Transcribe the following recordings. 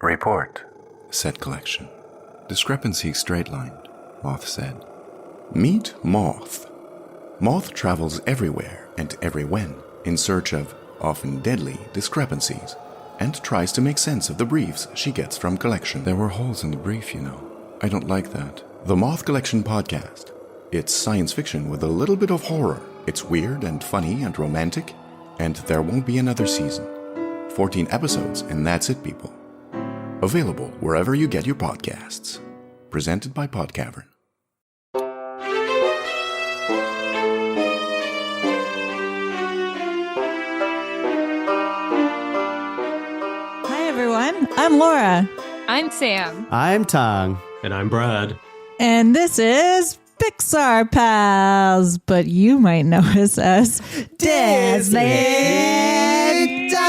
Report, said Collection. Discrepancy straight-lined, Moth said. Meet Moth. Moth travels everywhere and everywhen in search of, often deadly, discrepancies, and tries to make sense of the briefs she gets from Collection. There were holes in the brief, you know. I don't like that. The Moth Collection podcast. It's science fiction with a little bit of horror. It's weird and funny and romantic, and there won't be another season. 14 episodes, and that's it, people. Available wherever you get your podcasts. Presented by Podcavern. Hi, everyone. I'm Laura. I'm Sam. I'm Tong. And I'm Brad. And this is Pixar Pals, but you might know us as Disney Dummies.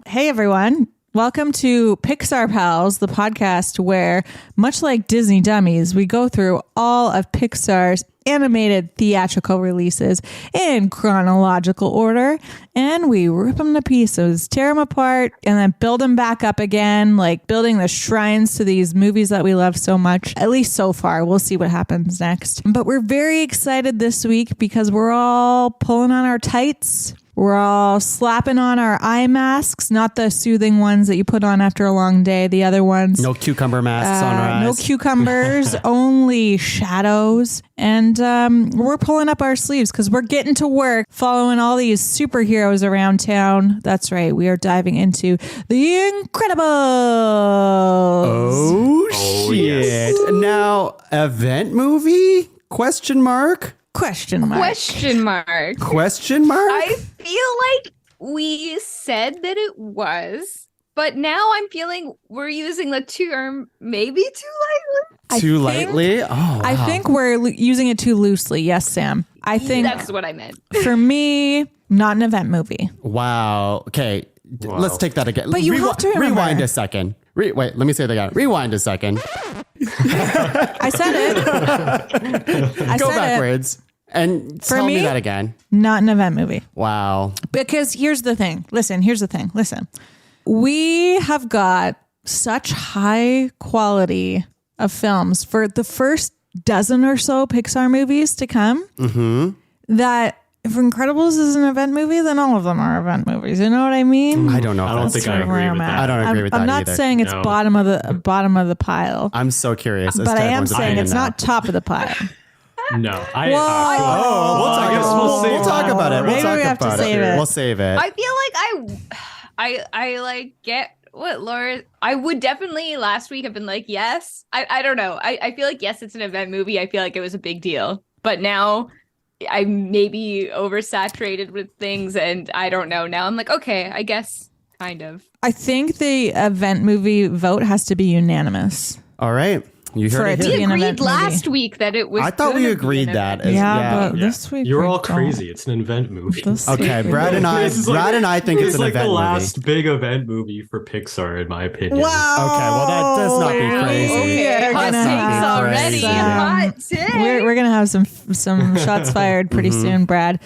Hey, everyone. Welcome to Pixar Pals, the podcast where, much like Disney Dummies, we go through all of Pixar's animated theatrical releases in chronological order, and we rip them to pieces, tear them apart, and then build them back up again, like building the shrines to these movies that we love so much, at least so far. We'll see what happens next. But we're very excited this week because we're all pulling on our tights. We're all slapping on our eye masks, not the soothing ones that you put on after a long day. The other ones. No cucumber masks on our eyes. No cucumbers, only shadows. And we're pulling up our sleeves because we're getting to work following all these superheroes around town. That's right. We are diving into The Incredibles. Oh shit. Yes. Now, event movie? Question mark? Question mark. Question mark. Question mark? I feel like we said that it was, but now I'm feeling we're using the term maybe too lightly. Too lightly? Oh, wow. I think we're using it too loosely. Yes, Sam. I think That's what I meant. for me, not an event movie. Wow. Okay. Wow. Let's take that again. But you have to remember. Rewind a second. Wait, let me say that again. Rewind a second. I said it. Go backwards. And For tell me me? that again. Not an event movie. Wow. Because here's the thing. Listen. We have got such high quality of films for the first dozen or so Pixar movies to come that if Incredibles is an event movie, then all of them are event movies. You know what I mean? I don't know. I don't think I Sort of where agree I'm with at. that. I don't agree with that I'm not either. saying it's No. bottom of the pile, I'm so curious. as but to I am everyone's saying opinion it's now. not top of the pile. No. We'll talk about it. Maybe we have to save it. We'll save it. I feel like I like get what Laura. I would definitely last week have been like, yes. I don't know. I feel like yes, it's an event movie. I feel like it was a big deal, but now I'm maybe oversaturated with things, and I don't know. Now I'm like, okay, I guess kind of. I think the event movie vote has to be unanimous. All right. You For heard it it to here. be We an agreed event movie. last week that it was. I thought we gonna be agreed an that. event. Yeah, but Yeah. this week You're we all don't. crazy. It's an event movie. This Okay, week we Brad don't. and I This is like- think it's an like event the movie. last big event movie for Pixar, in my opinion. Wow. Okay, well, that does not be Wow. crazy. Okay, We're hot gonna takes have already. some- Hot takes. We're gonna have some shots fired pretty soon, Brad.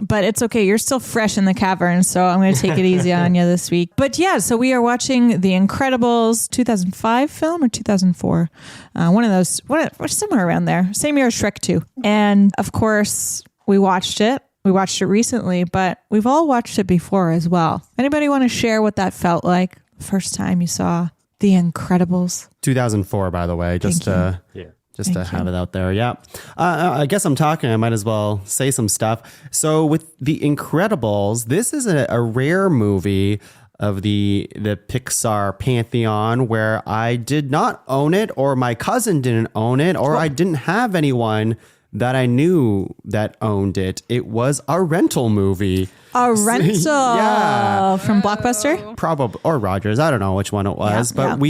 But it's okay. You're still fresh in the cavern, so I'm gonna take it easy on you this week. But yeah, so we are watching The Incredibles 2005 film or 2004. One of those, somewhere around there. Same year as Shrek 2. And of course, we watched it. We watched it recently, but we've all watched it before as well. Anybody want to share what that felt like the first time you saw The Incredibles? 2004, by the way, just to have it out there. Yeah. I guess I'm talking. I might as well say some stuff. So with The Incredibles, this is a rare movie of the Pixar pantheon where I did not own it, or my cousin didn't own it, or I didn't have anyone that I knew that owned it. It was a rental movie. A rental Yeah. from Blockbuster? Probably, or Rogers. I don't know which one it was, Yeah, but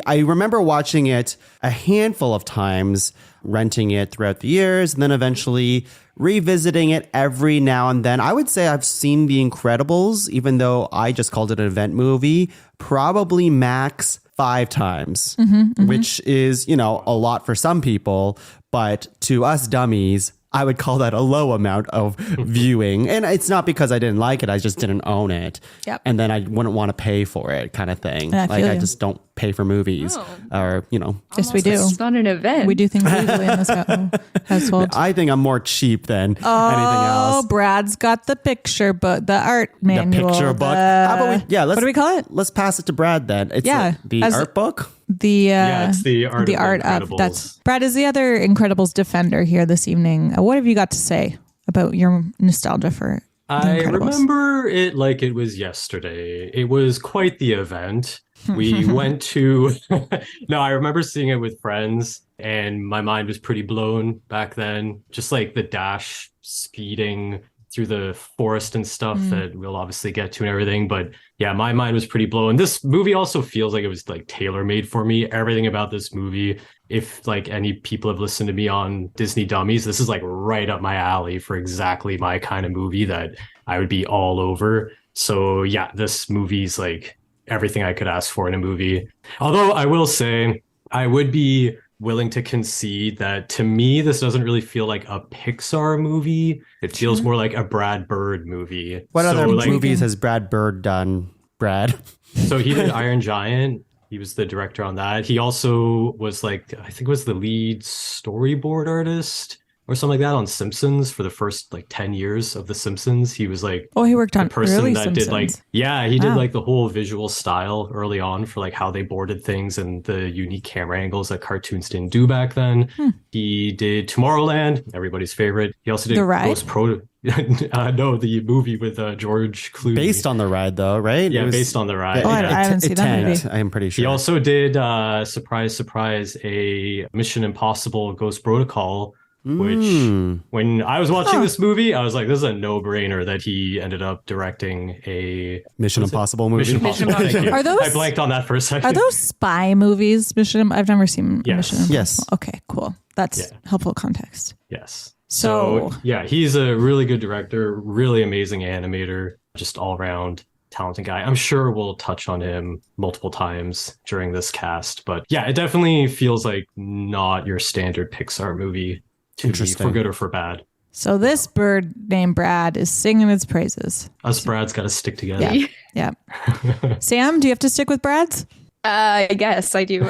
I remember watching it a handful of times, renting it throughout the years, and then eventually revisiting it every now and then. I would say I've seen The Incredibles, even though I just called it an event movie, probably max 5 times, which is, a lot for some people, but to us dummies, I would call that a low amount of viewing. And it's not because I didn't like it. I just didn't own it. Yep. And then I wouldn't want to pay for it kind of thing. I Like feel I you. just don't pay for movies or, Yes, we do. It's not an event. We do things legally in this household. I think I'm more cheap than anything Oh, else. Brad's got the picture book, the art manual. The picture book. the- How about what do we call it? Let's pass it to Brad then. It's the as- art book. The it's the art of of that's Incredibles. Brad is the other Incredibles defender here this evening. What have you got to say about your nostalgia for The I Incredibles? remember it like it was yesterday. It was quite the event. We went to, no, I remember seeing it with friends and my mind was pretty blown back then. Just like the Dash speeding through the forest and stuff that we'll obviously get to and everything. But yeah, my mind was pretty blown. This movie also feels like it was like tailor-made for me. Everything about this movie, if like any people have listened to me on Disney Dummies, this is like right up my alley for exactly my kind of movie that I would be all over. So yeah, this movie's like everything I could ask for in a movie. Although I will say I would be willing to concede that to me, this doesn't really feel like a Pixar movie. It feels more like a Brad Bird movie. What So, other like, movies has Brad Bird done, Brad? So he did Iron Giant. He was the director on that. He also was like, I think was the lead storyboard artist or something like that on Simpsons for the first like 10 years of The Simpsons. He was like Oh, he worked on the person early that Simpsons. did like, yeah, he did Wow. like the whole visual style early on for like how they boarded things and the unique camera angles that cartoons didn't do back then. He did Tomorrowland, everybody's favorite. He also did The Ride? Ghost Pro. No, the movie with George Clooney. Based on the ride, though, right? Yeah, It was- based on the ride. Oh, I yeah. haven't seen it that tanked, movie. I'm pretty sure. He also did, surprise, a Mission Impossible Ghost Protocol, which when I was watching this movie, I was like, this is a no-brainer that he ended up directing a Mission Impossible movie. Mission Impossible. Impossible. Thank you. Are those- I blanked on that for a second. Are those spy movies? I've never seen Yes. Mission Impossible. Yes. Okay, cool. That's helpful context. Yes. So- yeah, he's a really good director, really amazing animator, just all around talented guy. I'm sure we'll touch on him multiple times during this cast, but yeah, it definitely feels like not your standard Pixar movie to me, Interesting. for good or for bad. So this bird named Brad is singing its praises. Us Brad's got to stick together. Yeah. Yeah. Sam, do you have to stick with Brad's? I guess I do.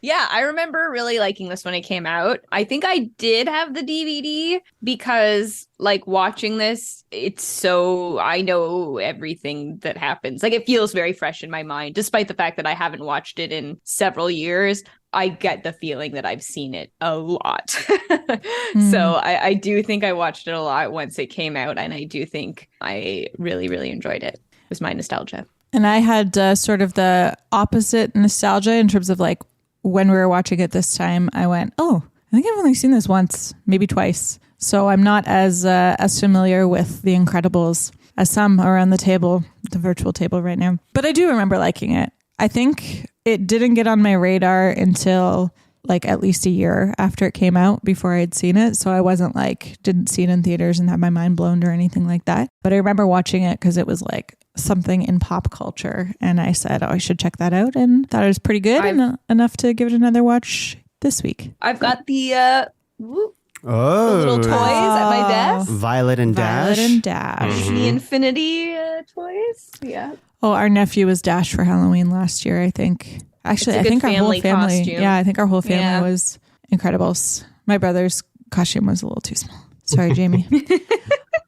Yeah, I remember really liking this when it came out. I think I did have the DVD because, like, watching this, it's so I know everything that happens. Like, it feels very fresh in my mind, despite the fact that I haven't watched it in several years. I get the feeling that I've seen it a lot. So I do think I watched it a lot once it came out, and I do think I really, really enjoyed it. It was my nostalgia. And I had sort of the opposite nostalgia in terms of like when we were watching it this time, I went, oh, I think I've only seen this once, maybe twice. So I'm not as familiar with The Incredibles as some around the table, the virtual table right now. But I do remember liking it. I think it didn't get on my radar until like at least a year after it came out before I'd seen it. So I wasn't like, didn't see it in theaters and had my mind blown or anything like that. But I remember watching it because it was like something in pop culture. And I said, oh, I should check that out. And thought it was pretty good and enough to give it another watch this week. I've got the Oh, little toys at my desk. Violet and Violet Dash. and Dash. The Infinity toys. Yeah. Oh, our nephew was Dash for Halloween last year, I think. Actually, It's a I good think our whole family family. costume. Yeah, I think our whole family Yeah. was Incredibles. My brother's costume was a little too small. Sorry, Jamie.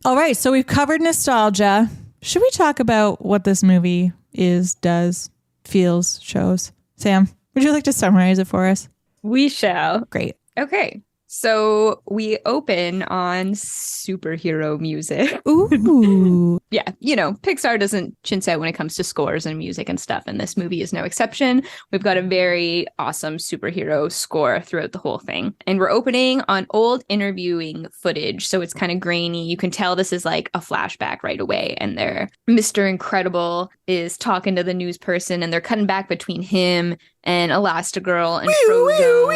All right, so we've covered nostalgia. Should we talk about what this movie is, does, feels, shows? Sam, would you like to summarize it for us? We shall. Great. Okay. So we open on superhero music. Ooh. Yeah, you know, Pixar doesn't chintz out when it comes to scores and music and stuff, and this movie is no exception. We've got a very awesome superhero score throughout the whole thing. And we're opening on old interviewing footage, so it's kind of grainy. You can tell this is like a flashback right away, and Mr. Incredible is talking to the news person, and they're cutting back between him and Elastigirl and Frozone.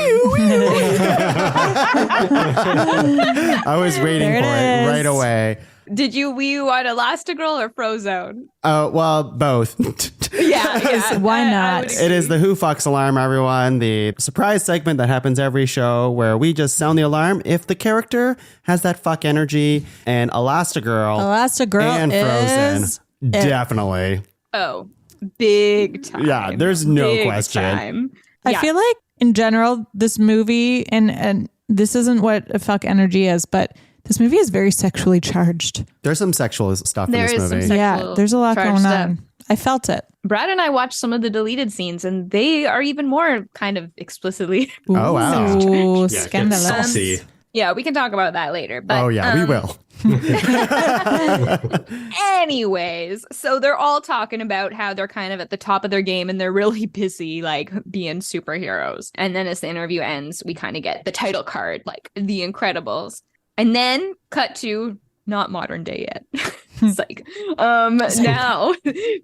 I was waiting There for it it is. right away. were you on Elastigirl or Frozone? Oh, well, both. Yeah. Why not? It is the Who Fucks Alarm, everyone. The surprise segment that happens every show where we just sound the alarm if the character has that fuck energy. And Elastigirl and Frozen, definitely. Oh, big time. Yeah, there's no big question. Time. I feel like in general, this movie, and this isn't what a fuck energy is, but this movie is very sexually charged. There's some sexual stuff There in this is some movie. sexual There's a lot charged going stuff. on. I felt it. Brad and I watched some of the deleted scenes, and they are even more kind of explicitly. Oh, wow. Ooh, Yeah, it gets scandalous. saucy. Yeah, we can talk about that later. But, Oh, yeah, we will. Anyways, so they're all talking about how they're kind of at the top of their game and they're really busy, like, being superheroes. And then as the interview ends, we kind of get the title card, like, The Incredibles. And then cut to not modern day yet. It's like, now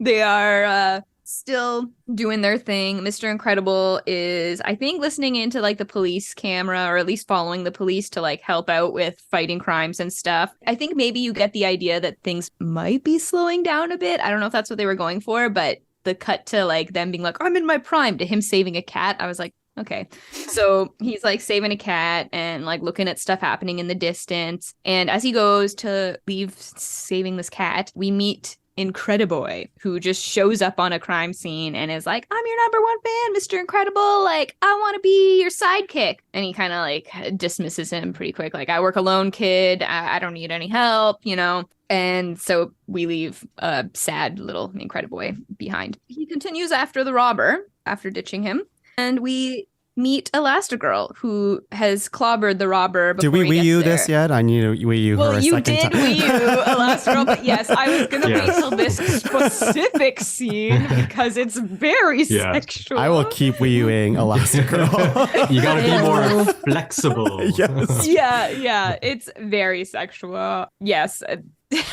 they are still doing their thing. Mr. Incredible is, I think, listening into like the police camera, or at least following the police to like help out with fighting crimes and stuff. I think maybe you get the idea that things might be slowing down a bit. I don't know if that's what they were going for, but the cut to like them being like, I'm in my prime, to him saving a cat, I was like, okay. So he's like saving a cat and like looking at stuff happening in the distance. And as he goes to leave saving this cat, we meet Incrediboy, who just shows up on a crime scene and is like, I'm your number one fan, Mr. Incredible. Like, I want to be your sidekick. And he kind of like dismisses him pretty quick. Like, I work alone, kid. I don't need any help, you know? And so we leave a sad little Incrediboy behind. He continues after the robber, after ditching him. And we meet Elastigirl, who has clobbered the robber before Did we he Wii gets U there. this yet? I need to Wii U her Well, a you second did time. Wii U Elastigirl, but yes, I was going to Yes. wait till this specific scene because it's very Yeah. sexual. I will keep Wii U-ing Elastigirl. You gotta be more flexible. Yes. Yeah, it's very sexual. Yes.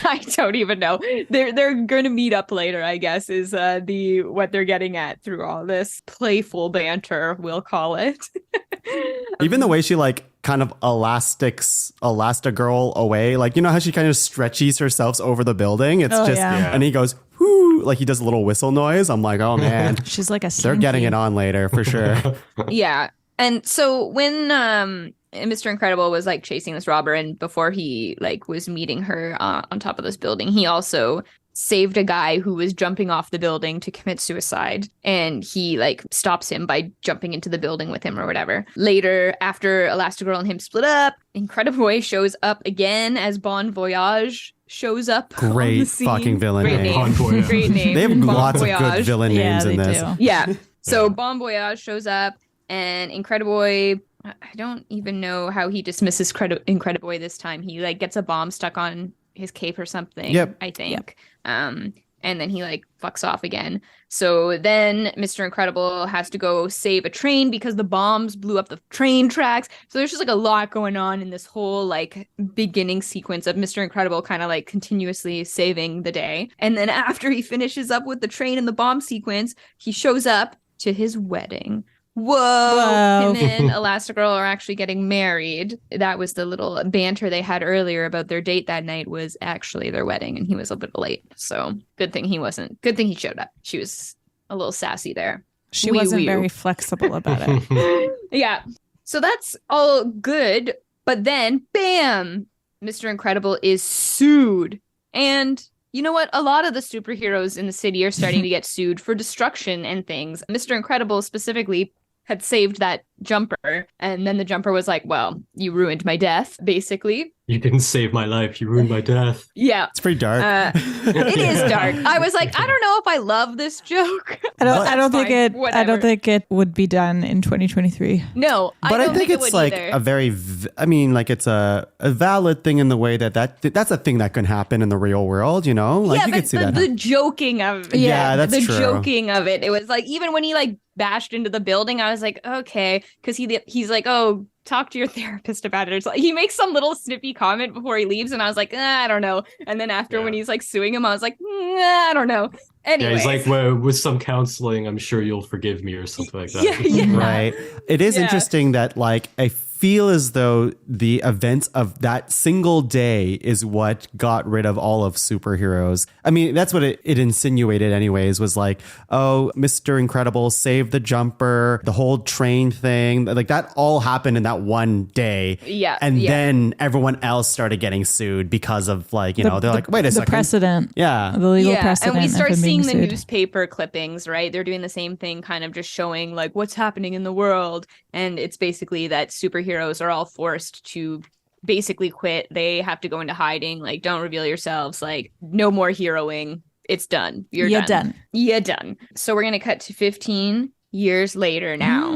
I don't even know. They're going to meet up later, I guess, is what they're getting at through all this playful banter, we'll call it. Even the way she like kind of Elastigirl away, like, you know how she kind of stretches herself over the building? It's Oh, just, yeah. and he goes, whoo, like he does a little whistle noise. I'm like, oh man, She's like a they're getting it on later for sure. Yeah. And so when Mr. Incredible was like chasing this robber, and before he like was meeting her on top of this building, he also saved a guy who was jumping off the building to commit suicide, and he like stops him by jumping into the building with him or whatever. Later, after Elastigirl and him split up, Incrediboy shows up again as Bon Voyage shows up on the Great scene. fucking villain Great name. Bon Voyage. Great name. They have Bon lots of good Voyage. villain Yeah, names in they this. do. Yeah. So Bon Voyage shows up, and Incrediboy, I don't even know how he dismisses Incrediboy this time. He like gets a bomb stuck on his cape or something, Yep. I think. And then he like fucks off again. So then Mr. Incredible has to go save a train because the bombs blew up the train tracks. So there's just like a lot going on in this whole like beginning sequence of Mr. Incredible kind of like continuously saving the day. And then after he finishes up with the train and the bomb sequence, he shows up to his wedding. Whoa. Him and Elastigirl are actually getting married. That was the little banter they had earlier about their date that night was actually their wedding, and he was a bit late. So good thing he showed up. She was a little sassy there. She Wee wasn't wee. very flexible about it. Yeah. So that's all good. But then, bam, Mr. Incredible is sued. And you know what? A lot of the superheroes in the city are starting to get sued for destruction and things. Mr. Incredible specifically had saved that jumper. And then the jumper was like, well, you ruined my death, basically. You didn't save my life. You ruined my death. Yeah. It's pretty dark. It is dark. I was like, I don't know if I love this joke. I don't think Fine, it. I whatever. don't think it would be done in 2023. No, But I don't think it it's would like either. a very, I mean, like it's a valid thing in the way that's a thing that can happen in the real world, you know? Like yeah, you but could see the, that. the joking of it. Yeah, that's the true. joking of it. It was like, even when he like bashed into the building, I was like, okay, because he's like, oh, talk to your therapist about it. It's like, he makes some little snippy comment before he leaves, and I was like, I don't know. And then after when he's like suing him, I was like, I don't know. Anyway, Yeah, he's like, well, with some counseling, I'm sure you'll forgive me or something like that. yeah. Right. It is Yeah. interesting that like I feel feel as though the events of that single day is what got rid of all of superheroes. I mean, that's what it insinuated anyways, was like, oh, Mr. Incredible saved the jumper, the whole train thing. Like that all happened in that one day. Yeah. And then everyone else started getting sued because of like, they're like, wait a second. The precedent. Yeah. The legal precedent. And we start of him seeing being the sued. newspaper clippings, right? They're doing the same thing, kind of just showing like what's happening in the world. And it's basically that superheroes are all forced to basically quit. They have to go into hiding, like, don't reveal yourselves, like, no more heroing. It's done. You're done. You're done. So we're going to cut to 15 years later now.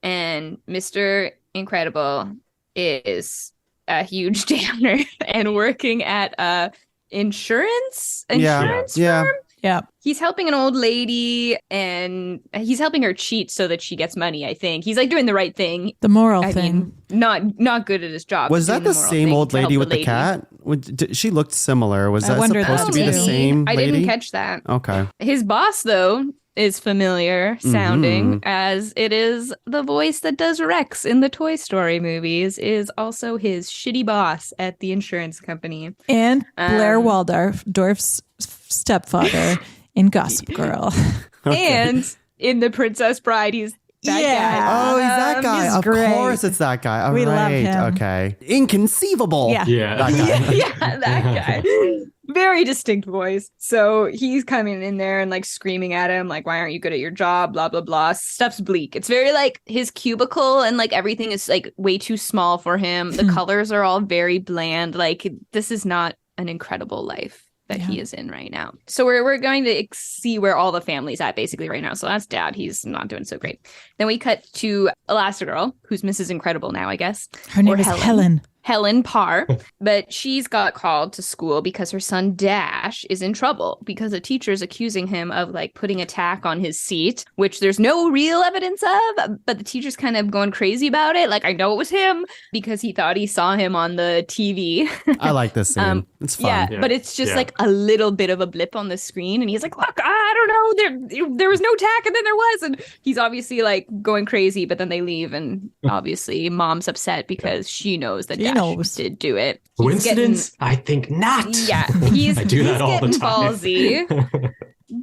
And Mr. Incredible is a huge downer and working at a insurance firm. Yeah. He's helping an old lady and he's helping her cheat so that she gets money, I think. He's like doing the right thing. The moral I thing. mean, not good at his job. Was that doing the moral same thing old to help lady with the lady. cat? She looked similar. Was I that wondered supposed that to be the too. same I lady? didn't catch that. Okay. His boss, though, is familiar sounding, as it is the voice that does Rex in the Toy Story movies, is also his shitty boss at the insurance company. And Blair Waldorf's stepfather in Gossip Girl. And in The Princess Bride, he's that guy. Oh, he's that guy. he's Of great. course it's that guy. All We love right. him. Okay. Inconceivable. Yeah. Yeah. That guy. Yeah, that guy. Very distinct voice. So he's coming in there and like screaming at him, like, why aren't you good at your job? Blah, blah, blah. Stuff's bleak. It's very like his cubicle and like everything is like way too small for him. The colors are all very bland. Like this is not an incredible life that he is in right now. So we're going to see where all the family's at basically right now. So that's Dad. He's not doing so great. Then we cut to Elastigirl, who's Mrs. Incredible now, I guess. Her name is Helen. Helen Parr, but she's got called to school because her son Dash is in trouble because a teacher's accusing him of like putting a tack on his seat, which there's no real evidence of, but the teacher's kind of going crazy about it. Like, I know it was him because he thought he saw him on the TV. I like this scene. It's fun. Yeah, but it's just like a little bit of a blip on the screen. And he's like, look, I don't know. There was no tack and then there was. And he's obviously like going crazy, but then they leave. And obviously mom's upset because she knows that Dash did do it. Coincidence? I think not. Yeah, he's I do that all the getting time.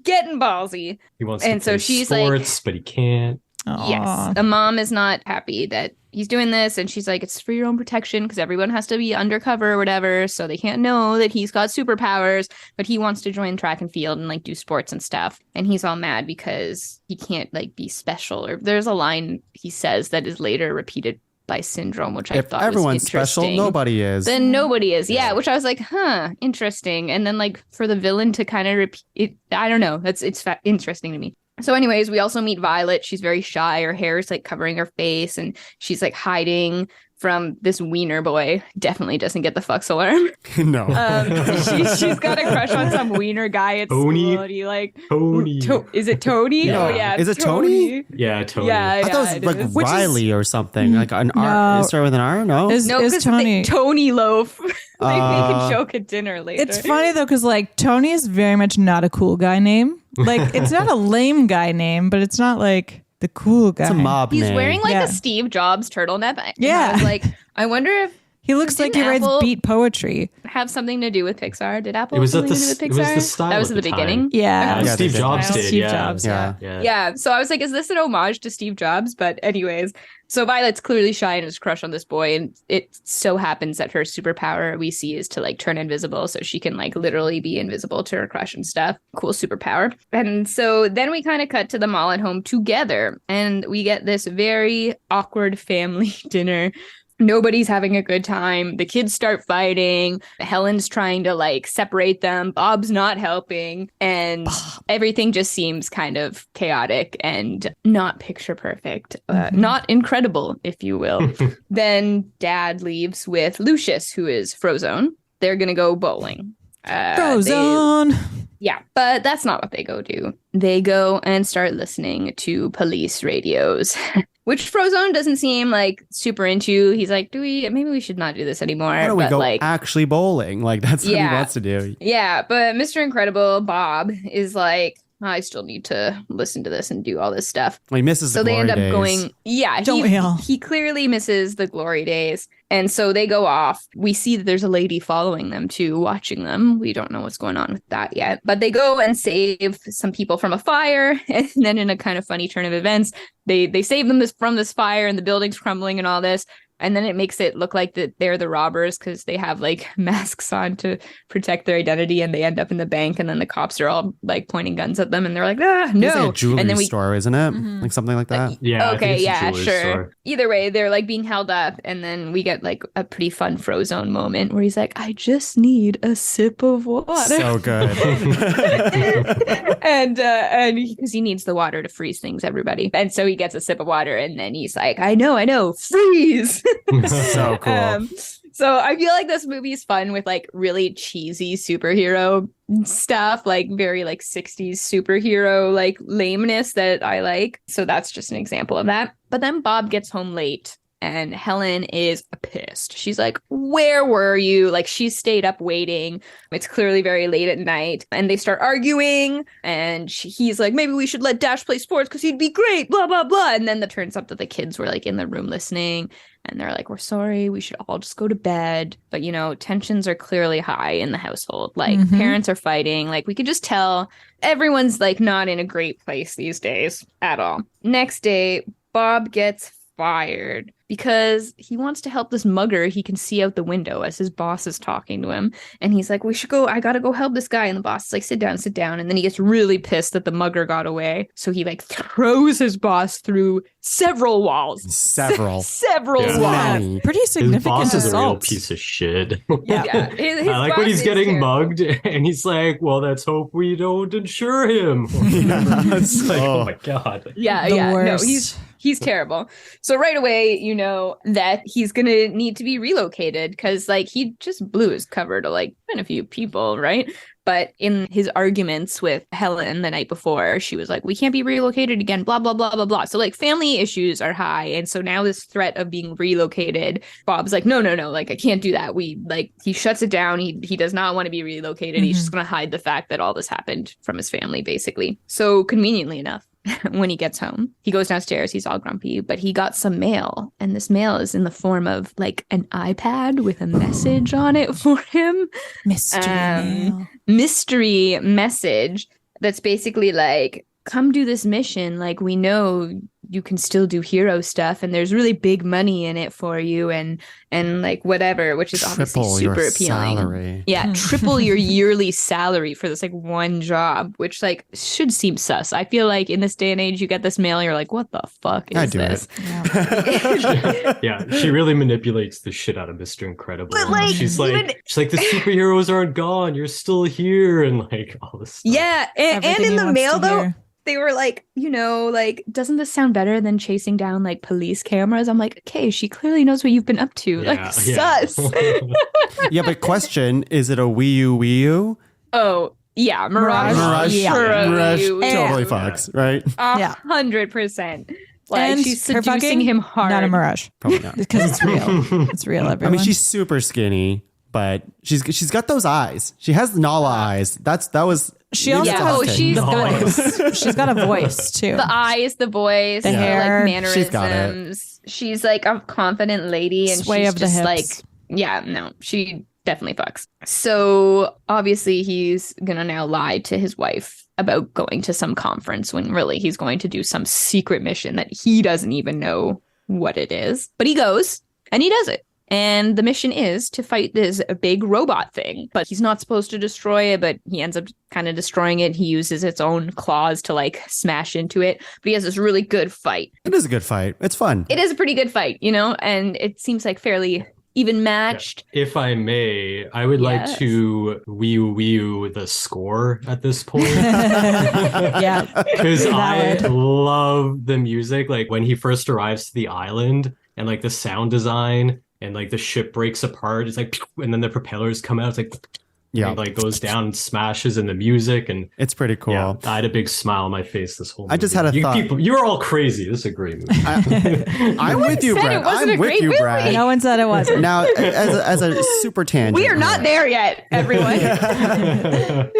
getting ballsy. He wants And to so play she's sports, but he can't. Yes, the mom is not happy that he's doing this, and she's like, it's for your own protection because everyone has to be undercover or whatever, so they can't know that he's got superpowers, but he wants to join track and field and like do sports and stuff, and he's all mad because he can't like be special. Or there's a line he says that is later repeated by Syndrome, which I thought everyone's was interesting. special, nobody is. Then nobody is. Yeah, which I was like, interesting. And then like for the villain to kind of repeat it, I don't know. It's interesting to me. So anyways, we also meet Violet. She's very shy. Her hair is like covering her face and she's like hiding from this wiener boy. Definitely doesn't get the fucks alarm. No. She's got a crush on some wiener guy at Tony. school. And he like, Tony. is it Tony? Yeah. Oh yeah. Is it Tony? Yeah, Tony. Yeah, I thought it was like Riley or something. Like an R. It started with an R? No. No, Is because Tony. Tony loaf. They make a joke at dinner later. It's funny though, because like Tony is very much not a cool guy name. Like it's not a lame guy name, but it's not like the cool guy. It's a mob He's name. wearing like Yeah. a Steve Jobs turtleneck. And Yeah. I was like, I wonder if He looks like he Didn't writes Apple- beat poetry. have something to do with Pixar. Did Apple It was have at something the to do with it was Pixar? the style That was at at the the beginning. time. Yeah. Yeah, Steve they did. Jobs did. Steve yeah. Jobs, Yeah. Yeah. So I was like, is this an homage to Steve Jobs? But anyways, so Violet's clearly shy and has a crush on this boy. And it so happens that her superpower we see is to like turn invisible. So she can like literally be invisible to her crush and stuff. Cool superpower. And so then we kind of cut to them all at home together. And we get this very awkward family dinner. Nobody's having a good time. The kids start fighting. Helen's trying to like separate them. Bob's not helping. And everything just seems kind of chaotic and not picture perfect. Not incredible, if you will. Then Dad leaves with Lucius, who is Frozone. They're going to go bowling. Frozone. Yeah, but that's not what they go do. They go and start listening to police radios, which Frozone doesn't seem like super into. He's like, maybe we should not do this anymore. Why don't we But go like, actually bowling? Like that's what he Yeah. wants to do. yeah, but Mr. Incredible, Bob, is like, I still need to listen to this and do all this stuff. Well, he misses So the they glory end up days. going, yeah, Don't we all? he clearly misses the glory days. And so they go off. We see that there's a lady following them too, watching them. We don't know what's going on with that yet. But they go and save some people from a fire. And then in a kind of funny turn of events, they save them from this fire and the building's crumbling and all this. And then it makes it look like that they're the robbers because they have like masks on to protect their identity, and they end up in the bank, and then the cops are all like pointing guns at them, and they're like, It's no. like a jewelry And then store, isn't it? Mhm. Like something like that. Yeah. I think Okay, it's a yeah, jewelry sure. store. Either way, they're like being held up, and then we get like a pretty fun Frozone moment where he's like, I just need a sip of water. So good. and because he needs the water to freeze things, everybody. And so he gets a sip of water, and then he's like, I know, freeze. So cool. So I feel like this movie is fun with like really cheesy superhero stuff, like very like 60s superhero like lameness that I like. So that's just an example of that. But then Bob gets home late. And Helen is pissed. She's like, where were you? Like, she stayed up waiting. It's clearly very late at night. And they start arguing. And he's like, maybe we should let Dash play sports because he'd be great, blah, blah, blah. And then it turns up that the kids were like in the room listening. And they're like, we're sorry. We should all just go to bed. But, you know, tensions are clearly high in the household. Like, parents are fighting. Like, we could just tell everyone's like not in a great place these days at all. Next day, Bob gets fired because he wants to help this mugger he can see out the window as his boss is talking to him. And he's like, I gotta go help this guy. And the boss is like, sit down. And then he gets really pissed that the mugger got away. So he like throws his boss through several walls. Several Yeah. Many. Yeah, pretty His significant boss is a real assault. piece of shit. Yeah. His I like boss when he's is getting terrible. mugged and he's like, well, let's hope we don't insure him. It's like, oh my God. Yeah, The yeah. worst. No, he's terrible. So right away, you know that he's gonna need to be relocated because like he just blew his cover to like a few people, right? But in his arguments with Helen the night before, she was like, we can't be relocated again, blah, blah, blah, blah, blah. So like family issues are high. And so now this threat of being relocated, Bob's like, no, like I can't do that. He shuts it down. He does not want to be relocated. He's just going to hide the fact that all this happened from his family, basically. So conveniently enough, when he gets home, he goes downstairs. He's all grumpy, but he got some mail. And this mail is in the form of like an iPad with a message on it for him. Mystery message that's basically like, come do this mission. Like, we know you can still do hero stuff and there's really big money in it for you and like whatever, which is obviously Triple super your appealing. salary. Yeah, triple your yearly salary for this like one job, which like should seem sus. I feel like in this day and age, you get this mail, you're like, what the fuck is I do this? Yeah, she really manipulates the shit out of Mr. Incredible. But, like, she's even- like, the superheroes aren't gone. You're still here, and like all this stuff. Yeah, and Everything in he the wants mail to though, hear. they were like, you know, like, doesn't this sound better than chasing down like police cameras? I'm like, okay, she clearly knows what you've been up to. Like, sus. Yeah, but question, is it a Wii U? Oh, yeah, Mirage. Mirage, Yeah. Sure, Mirage you- totally And- fucks, right? 100%. Like, And she's her seducing fucking, him hard. Not a mirage. Probably not. Because it's real. It's real, everyone. I mean, she's super skinny, but she's got those eyes. She has Nala eyes. That was. She maybe also that's a Yeah, hot oh, take. she's the good. voice. She's got a voice too. The eyes, the voice, The her, hair. like She's got it. mannerisms. She's like a confident lady, and Sway she's of the just hips. like, yeah, no, she definitely fucks. So obviously, he's gonna now lie to his wife about going to some conference when really he's going to do some secret mission that he doesn't even know what it is. But he goes and he does it. And the mission is to fight this big robot thing, but he's not supposed to destroy it, but he ends up kind of destroying it. He uses its own claws to like smash into it. But he has this really good fight. It is a good fight. It's fun. It is a pretty good fight, you know, and it seems like fairly even matched. If I may, I would like Yes. to wee the score at this point. Yeah. Because I Valid. love the music. Like when he first arrives to the island and like the sound design and like the ship breaks apart. It's like, and then the propellers come out. It's like, Yeah. It like goes down and smashes in the music, and It's pretty cool. yeah, I had a big smile on my face this whole movie. I just had a you thought. People, you're all crazy. This is a great movie. I'm with you, said Brad. it wasn't I'm a with great you, movie. Brad. No one said it wasn't. Now, as a super tangent. We are not there yet, everyone.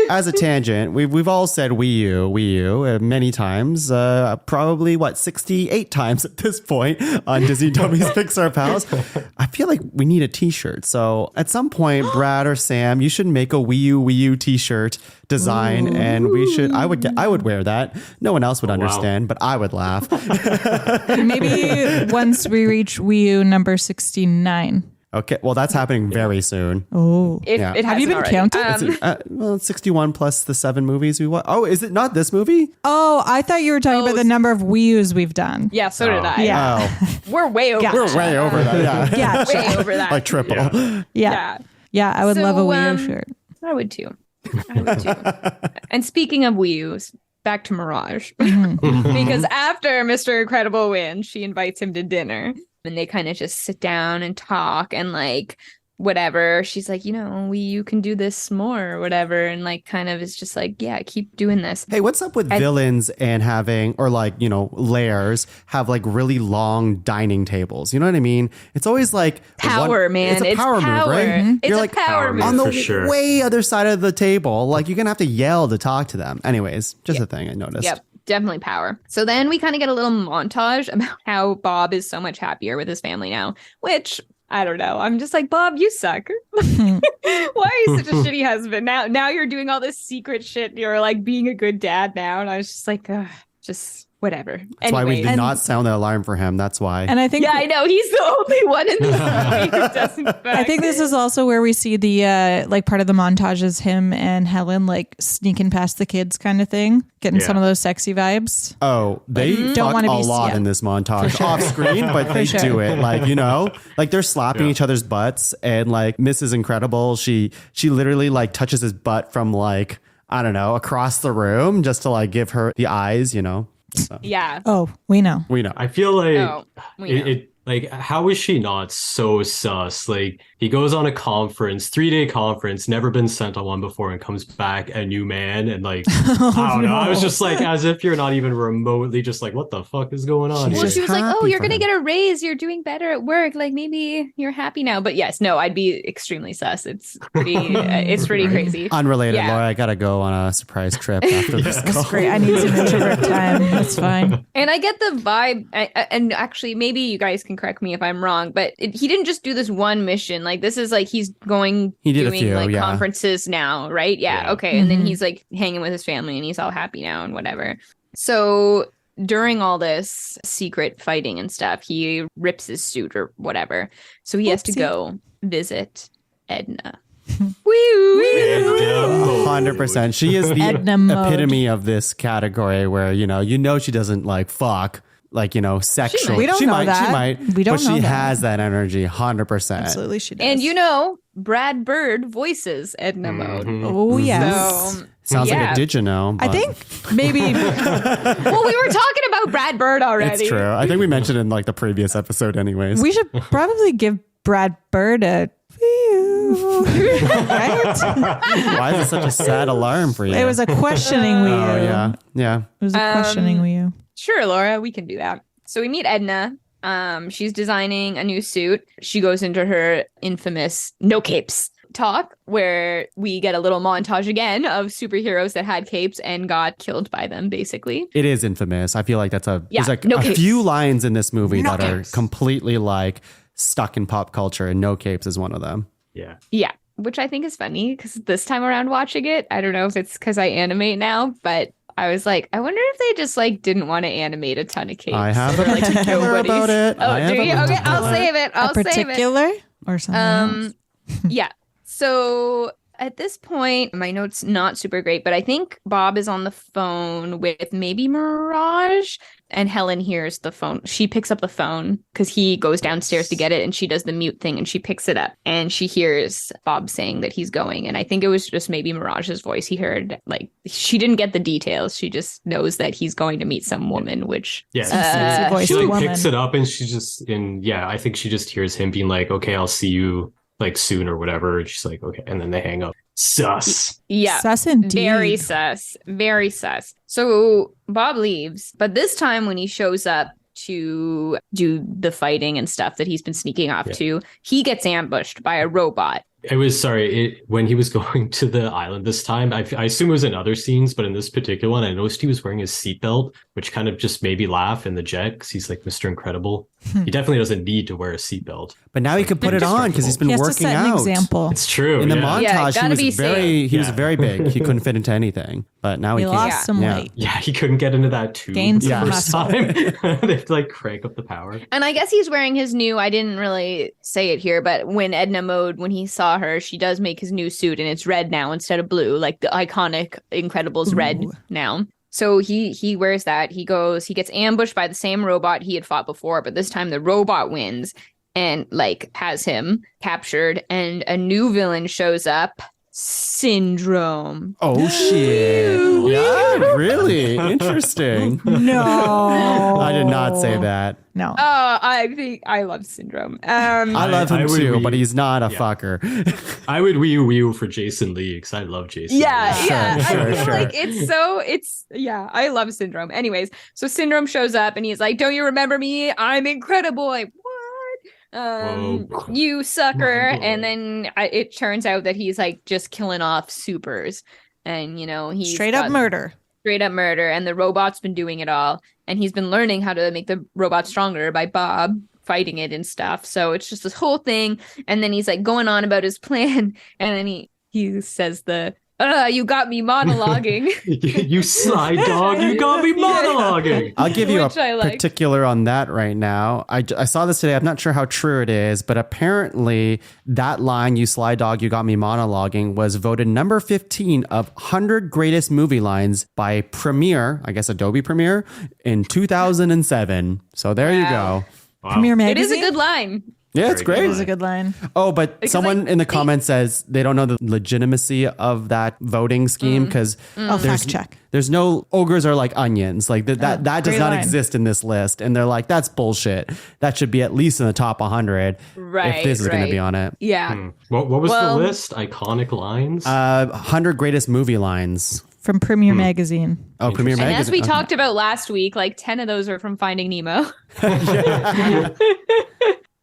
As a tangent, we've all said Wii U many times, probably 68 times at this point on Disney Dummies Pixar Pals. I feel like we need a t-shirt. So at some point, Brad or Sam, you should make a Wii U t-shirt design, and I would wear that. No one else would understand, but I would laugh. Maybe once we reach Wii U number 69. Okay, well, that's happening very soon. Oh. It Have you hasn't been already. counting? Well, it's 61 plus the 7 movies we watched. Oh, is it not this movie? Oh, I thought you were talking about the number of Wii U's we've done. Yeah, so did I. Yeah. Oh, We're way over. Gotcha. we're way over that. Yeah, Yeah. Way over that. like triple. Yeah. Yeah, I would love a Wii U shirt. I would too. And speaking of Wii U's, back to Mirage. Mm-hmm. Because after Mr. Incredible wins, she invites him to dinner. And they kind of just sit down and talk and like whatever. She's like, you can do this more or whatever. And like kind of is just like, yeah, keep doing this. Hey, what's up with villains and having, or like, lairs have like really long dining tables? You know what I mean? It's always like Power, man. It's a power move, right? Mm-hmm. It's You're a like power move. on the for sure. way other side of the table. Like you're going to have to yell to talk to them. Anyways, just a thing I noticed. Yep. Definitely power. So then we kind of get a little montage about how Bob is so much happier with his family now, which I don't know. I'm just like, Bob, you suck. Why are you such a shitty husband? Now you're doing all this secret shit. You're like being a good dad now. And I was just like, just whatever. That's why we did not sound the alarm for him. That's why. And I think I know. He's the only one in this movie who doesn't. I think this is also where we see the like part of the montage is him and Helen like sneaking past the kids kind of thing, getting some of those sexy vibes. Oh, they don't talk wanna a be- lot yeah. in this montage off screen, but they sure. do it like, like they're slapping each other's butts, and like Mrs. Incredible, she literally like touches his butt from like, I don't know, across the room just to like give her the eyes, So, Yeah. Oh, we know. we know. I feel like Oh, we know. it like, how is she not so sus? Like, he goes on a conference, 3-day conference, never been sent on one before, and comes back a new man. And like, I don't know. I was just like, as if you're not even remotely just like, what the fuck is going on? Well, just she was like, happy "Oh, you're for gonna him. get a raise. You're doing better at work. Like maybe you're happy now." But yes, no, I'd be extremely sus. It's pretty crazy. Unrelated, Yeah. Laura, I gotta go on a surprise trip after this call. Great. I need some introvert time. That's fine. And I get the vibe, and actually, maybe you guys can correct me if I'm wrong, but he didn't just do this one mission. Like this is like he's doing He did a doing few, like yeah. conferences now, right? Yeah, Yeah. okay. And then he's like hanging with his family, and he's all happy now and whatever. So during all this secret fighting and stuff, he rips his suit or whatever. So he has to Oopsie. go visit Edna. Woo! 100%. She is the Edna mode. epitome of this category where, she doesn't like fuck, like, sexually. We don't she know might, that. She might. We don't but know she that. has that energy, 100%. Absolutely, she does. And Brad Bird voices Edna Mode. oh yes. So Sounds yeah. like a did you know? I but think maybe well, we were talking about Brad Bird already. it's true. I think we mentioned it in like the previous episode anyways. we should probably give Brad Bird a right? Why is it such a sad alarm for you? It was a questioning Wii U. Oh, yeah. Yeah. It was a questioning Wii U. Sure, Laura, we can do that. So we meet Edna. She's designing a new suit. She goes into her infamous no capes talk, where we get a little montage again of superheroes that had capes and got killed by them, basically. It is infamous. I feel like there's like no a capes. few lines in this movie No that capes. are completely like stuck in pop culture, and no capes is one of them. Yeah. Yeah, which I think is funny because this time around watching it, I don't know if it's because I animate now, but I was like, I wonder if they just like didn't want to animate a ton of capes. I have a Or, like, particular nobody's- about it. Oh, I have do a you? Okay, I'll particular. save it. I'll a save it. particular or something else? Yeah. So at this point, my note's not super great, but I think Bob is on the phone with maybe Mirage, and Helen hears the phone. She picks up the phone because he goes downstairs to get it, and she does the mute thing, and she picks it up, and she hears Bob saying that he's going. And I think it was just maybe Mirage's voice. He heard, like, she didn't get the details. She just knows that he's going to meet some woman, which Yeah. Sexy voice She like woman. picks it up, and she's just I think she just hears him being like, okay, I'll see you like soon or whatever. And she's like, okay. And then they hang up. Sus. Yeah. Sus indeed. Very sus. Very sus. So Bob leaves, but this time when he shows up to do the fighting and stuff that he's been sneaking off to, he gets ambushed by a robot. It was, when he was going to the island this time, I assume it was in other scenes, but in this particular one, I noticed he was wearing his seatbelt, which kind of just made me laugh in the jet because he's like Mr. Incredible. He definitely doesn't need to wear a seatbelt. But now he can put it on because he's been He has to working set an out. example. It's true. In the montage, gotta be he was very big. He couldn't fit into anything, but now he can. lost some weight. Yeah, he couldn't get into that tube Gained the some first muscle. time. They have to like crank up the power. And I guess he's wearing his new, I didn't really say it here, but when Edna Mode, when he saw her, she does make his new suit and it's red now instead of blue, like the iconic Incredibles red now. So he wears that. He gets ambushed by the same robot he had fought before, but this time the robot wins and like has him captured, and a new villain shows up. Syndrome. Oh shit! Yeah, really interesting. No. I did not say that. No. I think I love Syndrome. I love him I would too, be- but he's not a fucker. I would wee for Jason Lee because I love Jason Lee. Sure, I feel sure. like I love Syndrome. Anyways, so Syndrome shows up and he's like, "Don't you remember me? I'm incredible." Like, what? Whoa. You sucker. Mind blowing. And then it turns out that he's like just killing off supers, and he's Straight up got murder. straight up murder, and the robot's been doing it all, and he's been learning how to make the robot stronger by Bob fighting it and stuff. So it's just this whole thing, and then he's like going on about his plan, and then he says you got me monologuing. You sly dog, you got me monologuing. I'll give you a Which I like. particular on that right now. I saw this today. I'm not sure how true it is, but apparently that line, "You sly dog, you got me monologuing," was voted number 15 of 100 greatest movie lines by Premiere, I guess Adobe Premiere, in 2007. So there you go. Wow. Premiere It Magazine. is a good line. Yeah, it's Very It great. is a good line. Oh, but Because, someone like, in the comments says they don't know the legitimacy of that voting scheme because I'll fact check. there's no ogres are like onions. Like that does great not line. exist in this list. And they're like, that's bullshit. That should be at least in the top 100 Right, if this is going to right. be on it. Yeah. What was Well- the list? Iconic lines? 100 greatest movie lines. From Premiere Magazine. Oh, Premiere And Magazine. as we Okay. talked about last week, like 10 of those are from Finding Nemo.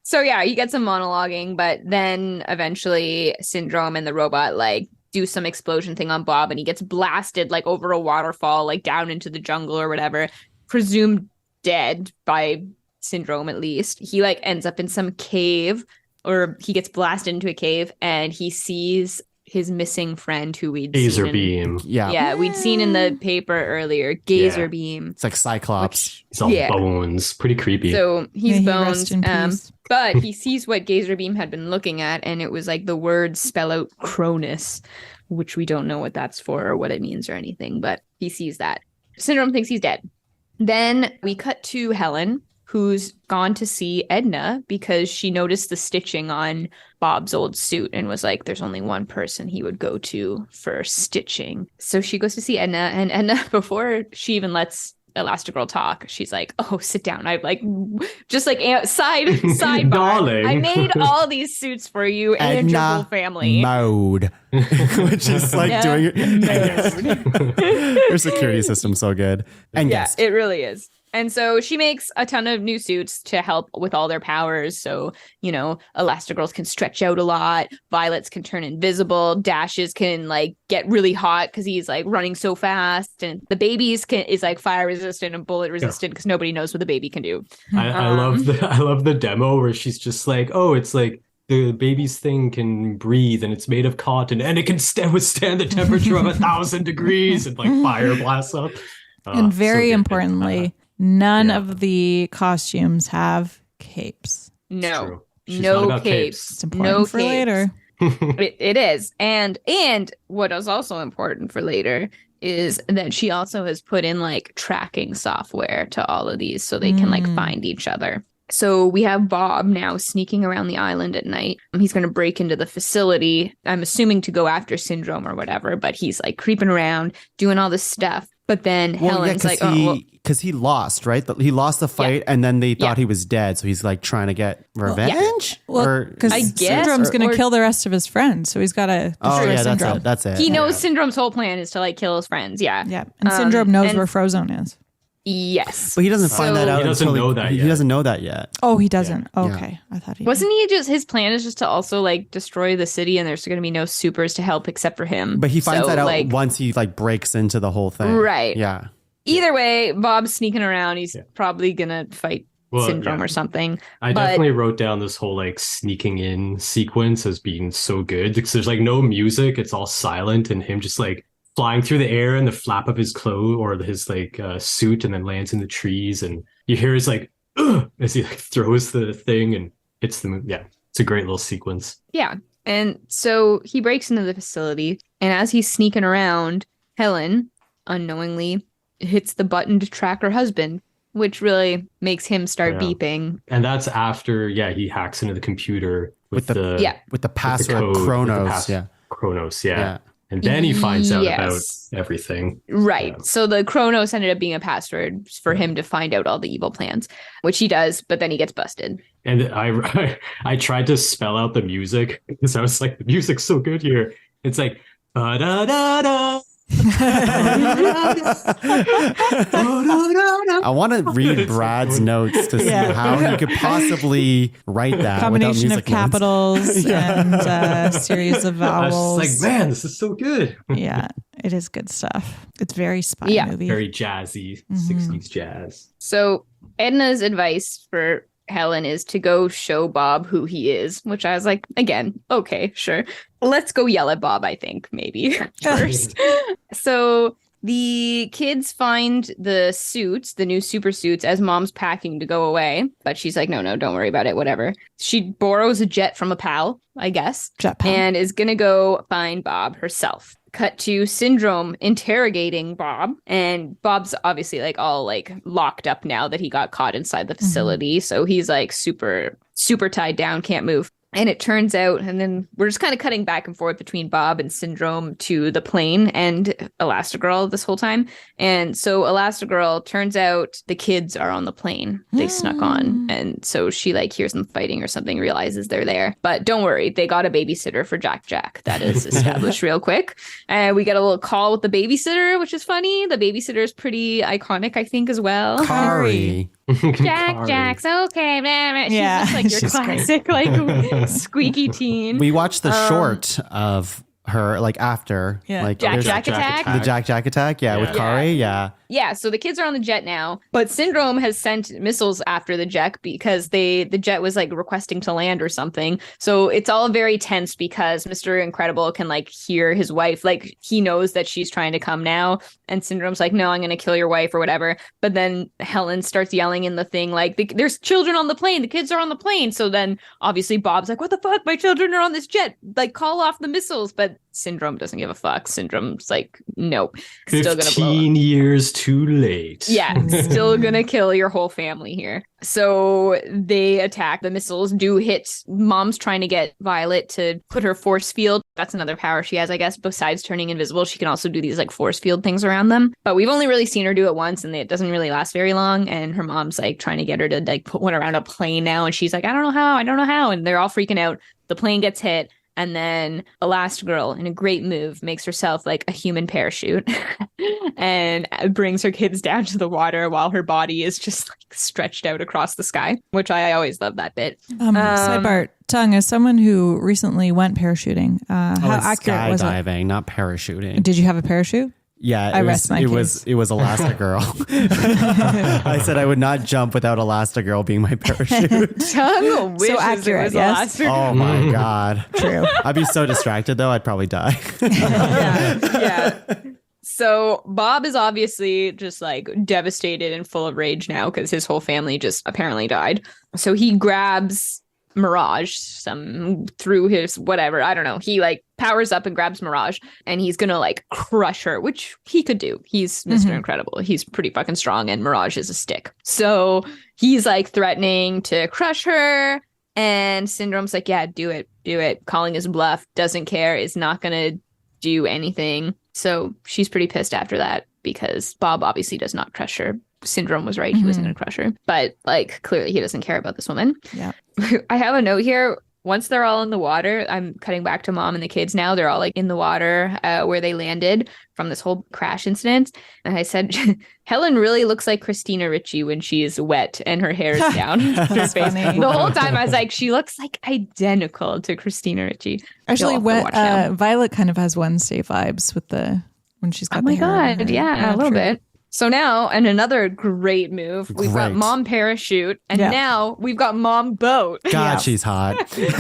So yeah, he gets some monologuing, but then eventually Syndrome and the robot like do some explosion thing on Bob, and he gets blasted like over a waterfall, like down into the jungle or whatever, presumed dead by Syndrome at least. He like ends up in some cave, or he gets blasted into a cave, and he sees his missing friend who we'd Laser seen in- beam. Yeah. Yeah, we'd seen in the paper earlier, Gazer Yeah. Beam. It's like Cyclops. It's all Yeah. bones. Pretty creepy. So May he's he rest bones, in peace. but he sees what Gazer Beam had been looking at, and it was like the words spell out Cronus, which we don't know what that's for or what it means or anything, but he sees that. Syndrome thinks he's dead. Then we cut to Helen, who's gone to see Edna because she noticed the stitching on Bob's old suit and was like, there's only one person he would go to for stitching. So she goes to see Edna, and Edna, before she even lets Elastigirl talk, she's like, oh, sit down. I've like, just like sidebar. Darling. I made all these suits for you and your whole Edna family. Mode. Which is like Yeah. doing it. Her security system's so good. And Yeah, yes. it really is. And so she makes a ton of new suits to help with all their powers. So, Elastigirls can stretch out a lot. Violets can turn invisible. Dashes can like get really hot because he's like running so fast. And the babies is like fire resistant and bullet resistant because nobody knows what the baby can do. I love the demo where she's just like, oh, it's like the baby's thing can breathe and it's made of cotton and it can withstand the temperature of 1,000 degrees, and like fire blasts up. And very so good. importantly, none Yeah. of the costumes have capes. No, True. She's not no about capes. It's important No for capes. later. It is. And what is also important for later is that she also has put in like tracking software to all of these so they can like find each other. So we have Bob now sneaking around the island at night. He's going to break into the facility, I'm assuming to go after Syndrome or whatever, but he's like creeping around, doing all this stuff. But then Helen's like, oh, well, because he lost, right? He lost the fight, and then they thought he was dead, so he's like trying to get revenge. Well, because Syndrome's going to kill the rest of his friends, so he's got to destroy Syndrome. That's it. He knows Syndrome's whole plan is to like kill his friends. Yeah, and Syndrome knows where Frozone is. Yes, but he doesn't find that out. He doesn't know that yet. He doesn't know that yet. Oh, he doesn't. Yeah. Okay, I thought he wasn't. He just his plan is just to also like destroy the city, and there's going to be no supers to help except for him. But he finds that out once he like breaks into the whole thing, right? Yeah. Either way, Bob's sneaking around. He's probably gonna fight Syndrome or something. I definitely wrote down this whole like sneaking in sequence as being so good because there's like no music; it's all silent, and him just like flying through the air and the flap of his clothes or his like suit, and then lands in the trees, and you hear his like as he like throws the thing and hits the moon. Yeah, it's a great little sequence. Yeah, and so he breaks into the facility, and as he's sneaking around, Helen unknowingly hits the button to track her husband, which really makes him start beeping. And that's after, he hacks into the computer with the password Kronos. Kronos, And then he finds out about everything. Right. Yeah. So the Kronos ended up being a password for him to find out all the evil plans, which he does, but then he gets busted. And I tried to spell out the music because I was like, the music's so good here. It's like, ba-da-da-da. I want to read Brad's notes to see how he could possibly write that. Combination of capitals and a series of vowels. I was like, man, this is so good. Yeah, it is good stuff. It's very spy movie. Very jazzy, 60s jazz. So Edna's advice for Helen is to go show Bob who he is, which I was like, again, okay, sure. Let's go yell at Bob, I think, maybe first. So the kids find the suits, the new super suits, as Mom's packing to go away. But she's like, no, don't worry about it, whatever. She borrows a jet from a pal, I guess, and is going to go find Bob herself. Cut to Syndrome interrogating Bob, and Bob's obviously like all like locked up now that he got caught inside the facility. So he's like super tied down, can't move. And it turns out, and then we're just kind of cutting back and forth between Bob and Syndrome to the plane and Elastigirl this whole time. And so Elastigirl, turns out the kids are on the plane. They snuck on. And so she like hears them fighting or something, realizes they're there. But don't worry, they got a babysitter for Jack. That is established real quick. And we get a little call with the babysitter, which is funny. The babysitter is pretty iconic, I think, as well. Kari. Jack's okay, man. She's just like your classic, like squeaky teen. We watched the short of her, like after, like Jack Attack. The Jack Attack, with Kari, Yeah, so the kids are on the jet now, but Syndrome has sent missiles after the jet because the jet was like requesting to land or something. So it's all very tense because Mr. Incredible can like hear his wife, like he knows that she's trying to come now, and Syndrome's like, no, I'm going to kill your wife or whatever. But then Helen starts yelling in the thing like, there's children on the plane, the kids are on the plane. So then obviously Bob's like, what the fuck, my children are on this jet, like call off the missiles. But Syndrome doesn't give a fuck. Syndrome's like, nope, still gonna blow 15 years too late. Yeah, still gonna kill your whole family here. So they attack. The missiles do hit. Mom's trying to get Violet to put her force field. That's another power she has, I guess. Besides turning invisible, she can also do these like force field things around them. But we've only really seen her do it once, and it doesn't really last very long. And her mom's like trying to get her to like put one around a plane now, and she's like, I don't know how. And they're all freaking out. The plane gets hit. And then Elastigirl, in a great move, makes herself like a human parachute and brings her kids down to the water while her body is just like stretched out across the sky, which I always love that bit. Sidebar, Tung, as someone who recently went parachuting, how accurate was it? Skydiving, not parachuting. Did you have a parachute? Yeah, I rest my case. It was Elastigirl. I said I would not jump without Elastigirl being my parachute. Tung wishes so accurate, yes. Oh my god. True. I'd be so distracted though, I'd probably die. Yeah. So Bob is obviously just like devastated and full of rage now because his whole family just apparently died. So he grabs Mirage through his whatever, I don't know, he like powers up and grabs Mirage, and he's gonna like crush her, which he could do. He's Mr. Incredible, he's pretty fucking strong, and Mirage is a stick. So he's like threatening to crush her, and Syndrome's like, yeah, do it, calling his bluff, doesn't care, is not gonna do anything. So she's pretty pissed after that. because Bob obviously does not crush her. Syndrome was right. He wasn't going to crush her. But like clearly he doesn't care about this woman. Yeah. I have a note here. Once they're all in the water, I'm cutting back to mom and the kids now. They're all like in the water where they landed from this whole crash incident. And I said, Helen really looks like Christina Ricci when she is wet and her hair is down. That's funny. The whole time I was like, she looks like identical to Christina Ricci. Actually, Violet kind of has Wednesday vibes with when she's got the hair god, in her. yeah, a little bit. So now, and another great move, we've got mom parachute, and now we've got mom boat. God, she's hot. What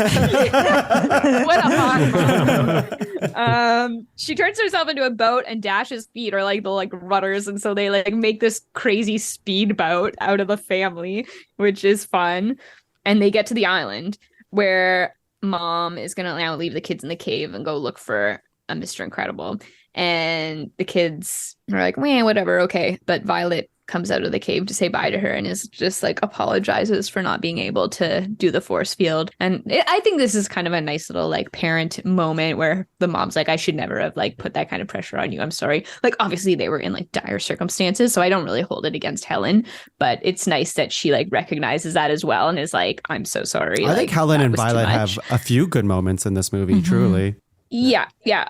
a hot mom. She turns herself into a boat, and Dash's feet are like the rudders, and so they like make this crazy speedboat out of the family, which is fun. And they get to the island where mom is gonna now leave the kids in the cave and go look for a Mr. Incredible. And the kids are like, man, whatever, okay. But Violet comes out of the cave to say bye to her and is just like apologizes for not being able to do the force field. And I think this is kind of a nice little like parent moment where the mom's like, I should never have like put that kind of pressure on you. I'm sorry. Like obviously they were in like dire circumstances, so I don't really hold it against Helen, but it's nice that she like recognizes that as well and is like, I'm so sorry. I think Helen and Violet have a few good moments in this movie, truly. Yeah.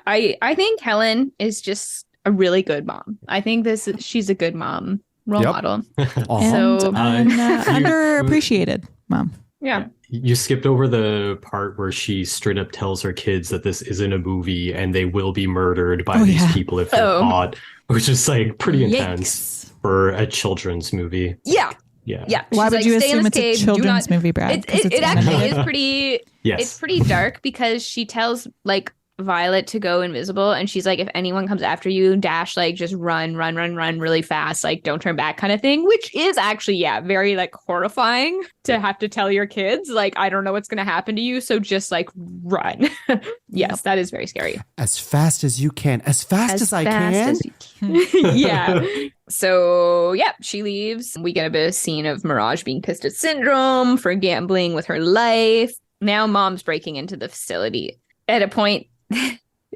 I think Helen is just a really good mom. I think she's a good mom role model. So underappreciated mom. Yeah. You skipped over the part where she straight up tells her kids that this isn't a movie and they will be murdered by these people if they're caught, which is like pretty intense for a children's movie. Yeah. Yeah. Why would you assume it's a children's movie, Brad? It actually is pretty. Yes. It's pretty dark because she tells like Violet to go invisible, and she's like, if anyone comes after you, Dash, like just run really fast, like don't turn back kind of thing, which is actually very like horrifying to have to tell your kids, like, I don't know what's gonna happen to you, so just like run. Yes, that is very scary. As fast as you can, as fast as I can. Yeah. So she leaves. We get a bit of scene of Mirage being pissed at Syndrome for gambling with her life. Now mom's breaking into the facility at a point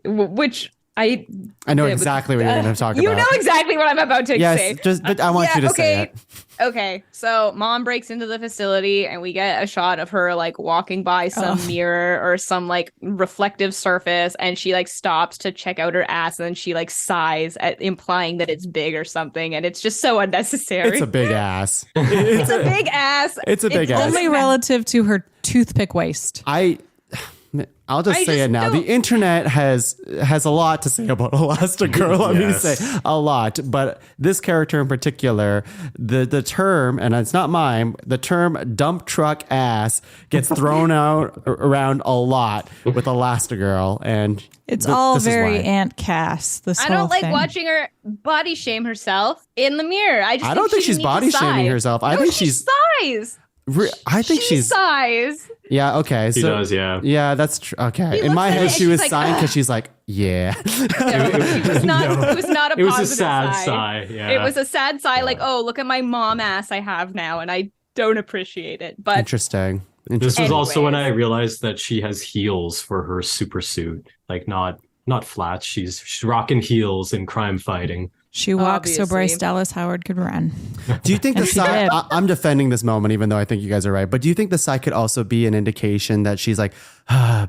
which I know exactly what you're going to talk about. You know exactly what I'm about to say. Yes, but I want you to say it. Okay, so mom breaks into the facility and we get a shot of her like walking by some mirror or some like reflective surface, and she like stops to check out her ass, and then she like sighs at implying that it's big or something, and it's just so unnecessary. It's a big ass. It's a big ass. It's a big ass. Only relative to her toothpick waist. I'll just say it now. The internet has a lot to say about Elastigirl. Let me say a lot. But this character in particular, the term, and it's not mine, the term dump truck ass gets thrown out around a lot with Elastigirl. And it's all very Aunt Cass. I don't like watching her body shame herself in the mirror. I don't think she's body shaming herself. I think she's sighs. I think she's sighs. Yeah, okay. She does, yeah. Yeah, that's true. Okay. In my head, she was sighing because she's like, yeah. It was not a positive It was a sad sigh. Yeah. It was a sad sigh, like, oh, look at my mom ass I have now, and I don't appreciate it. But Interesting. This was also when I realized that she has heels for her super suit. Like, not flats. She's rocking heels in crime fighting. She walks so Bryce Dallas Howard could run. Do you think the sigh, I'm defending this moment, even though I think you guys are right, but do you think the sigh could also be an indication that she's like,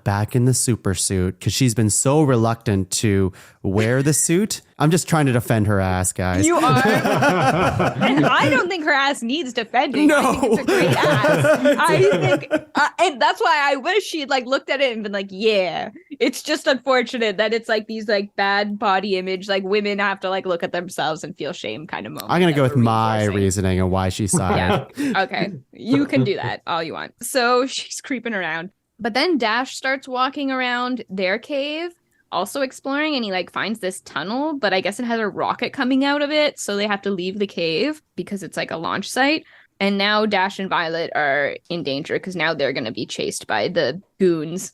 back in the super suit? Because she's been so reluctant to wear the suit. I'm just trying to defend her ass, guys. You are. And I don't think her ass needs defending. No. I think it's a great ass. I think, and that's why I wish she'd like looked at it and been like, yeah, it's just unfortunate that it's like these like bad body image, like women have to like look at themselves and feel shame kind of moment. I'm going to go with my reasoning of why she sighed. Yeah. Okay. You can do that all you want. So she's creeping around. But then Dash starts walking around their cave, also exploring, and he like finds this tunnel, but I guess it has a rocket coming out of it, so they have to leave the cave because it's like a launch site. And now Dash and Violet are in danger because now they're going to be chased by the goons,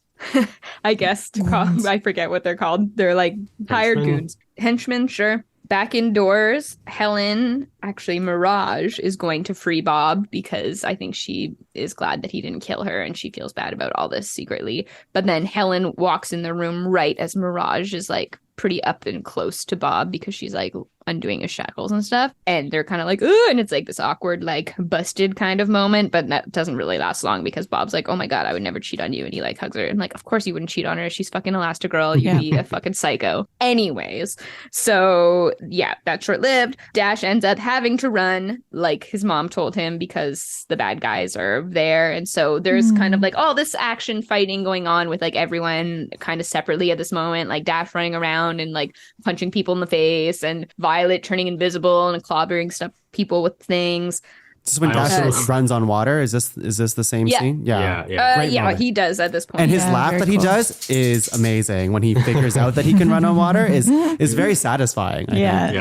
I guess, to call them. I forget what they're called. They're like hired goons. Henchmen, sure. Back indoors, Helen actually Mirage is going to free Bob because I think she is glad that he didn't kill her and she feels bad about all this secretly. But then Helen walks in the room right as Mirage is like pretty up and close to Bob because she's like undoing his shackles and stuff. And they're kind of like, ooh, and it's like this awkward, like busted kind of moment. But that doesn't really last long because Bob's like, oh my God, I would never cheat on you. And he like hugs her and like, of course you wouldn't cheat on her. She's fucking Elastigirl. You'd be a fucking psycho. Anyways, so yeah, that's short lived. Dash ends up having to run like his mom told him because the bad guys are there. And so there's kind of like all this action fighting going on with like everyone kind of separately at this moment, like Dash running around and like punching people in the face and Violet turning invisible and clobbering stuff people with things. This is when Dash runs on water. Is this the same scene? Yeah. Great moment. He does at this point. And his laugh that he does is amazing when he figures out that he can run on water is very satisfying. I think.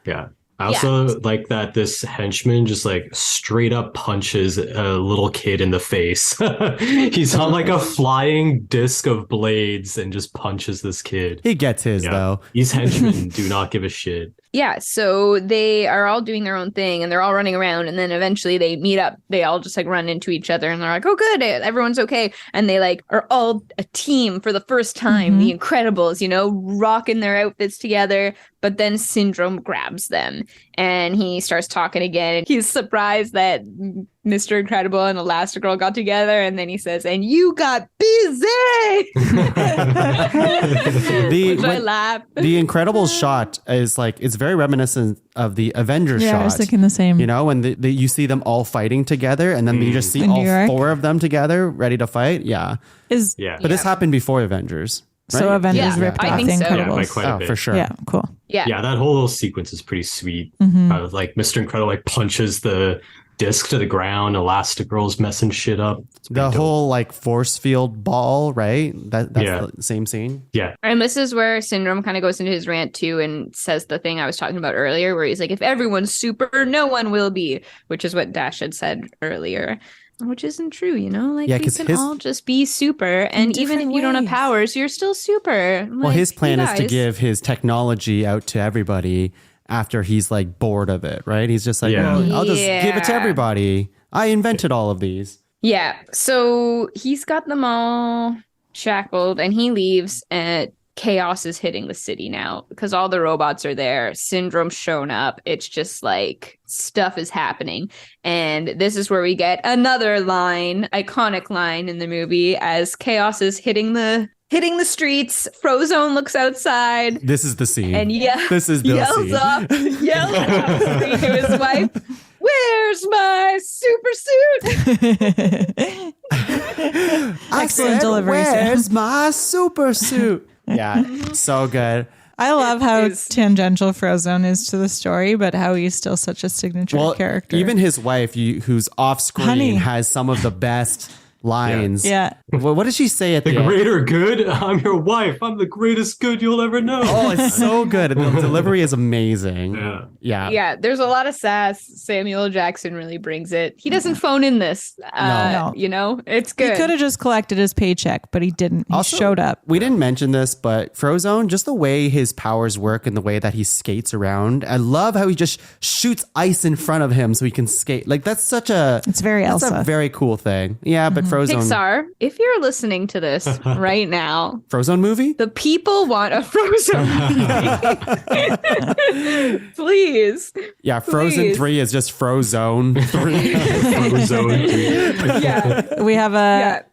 Yeah. I also like that this henchman just like straight up punches a little kid in the face. He's on like a flying disc of blades and just punches this kid. He gets his though. These henchmen do not give a shit. Yeah, so they are all doing their own thing and they're all running around and then eventually they meet up. They all just like run into each other and they're like, oh, good, everyone's okay. And they like are all a team for the first time. The Incredibles, you know, rocking their outfits together. But then Syndrome grabs them and he starts talking again. And he's surprised that Mr. Incredible and Elastigirl got together. And then he says, and you got busy. I laugh. The Incredibles shot is like, it's very reminiscent of the Avengers shot. I was thinking the same. You know, when you see them all fighting together and then you just see all four of them together ready to fight. But this happened before Avengers. Right? So Avengers ripped off the Incredibles. Yeah, by quite a bit. For sure. Yeah, cool. Yeah, that whole little sequence is pretty sweet. Like Mr. Incredible like punches the disc to the ground. Elastigirl's messing shit up. The whole like force field ball, right? That's the same scene. Yeah. And this is where Syndrome kind of goes into his rant too and says the thing I was talking about earlier, where he's like, if everyone's super, no one will be, which is what Dash had said earlier. Which isn't true, you know? Like, we can all just be super. And even if you don't have powers, you're still super. Like, well, his plan is to give his technology out to everybody after he's like bored of it, right? He's just like, well, I'll just give it to everybody. I invented all of these. Yeah. So he's got them all shackled and he leaves and chaos is hitting the city now because all the robots are there. Syndrome's shown up. It's just like stuff is happening. And this is where we get another iconic line in the movie as chaos is hitting the streets. Frozone looks outside. This is the scene. And this is the yells scene. yells up to his wife, "Where's my super suit?" Excellent delivery. Where's my super suit? Yeah, so good. I love how tangential Frozone is to the story, but how he's still such a signature character. Even his wife, who's off screen, has some of the best lines. Yeah. Well, what does she say at the end? Greater good? I'm your wife. I'm the greatest good you'll ever know. Oh, it's so good. The delivery is amazing. Yeah, there's a lot of sass. Samuel Jackson really brings it. He doesn't phone in this. No. You know, it's good. He could have just collected his paycheck, but he didn't. He showed up. We didn't mention this, but Frozone, just the way his powers work and the way that he skates around. I love how he just shoots ice in front of him so he can skate. Like, that's it's very Elsa. That's a very cool thing. Yeah, but Frozone. Pixar, if you're listening to this right now, Frozone movie? The people want a Frozone movie. Please. Yeah, Frozen 3 is just Frozone 3. Frozone 3. Yeah. We have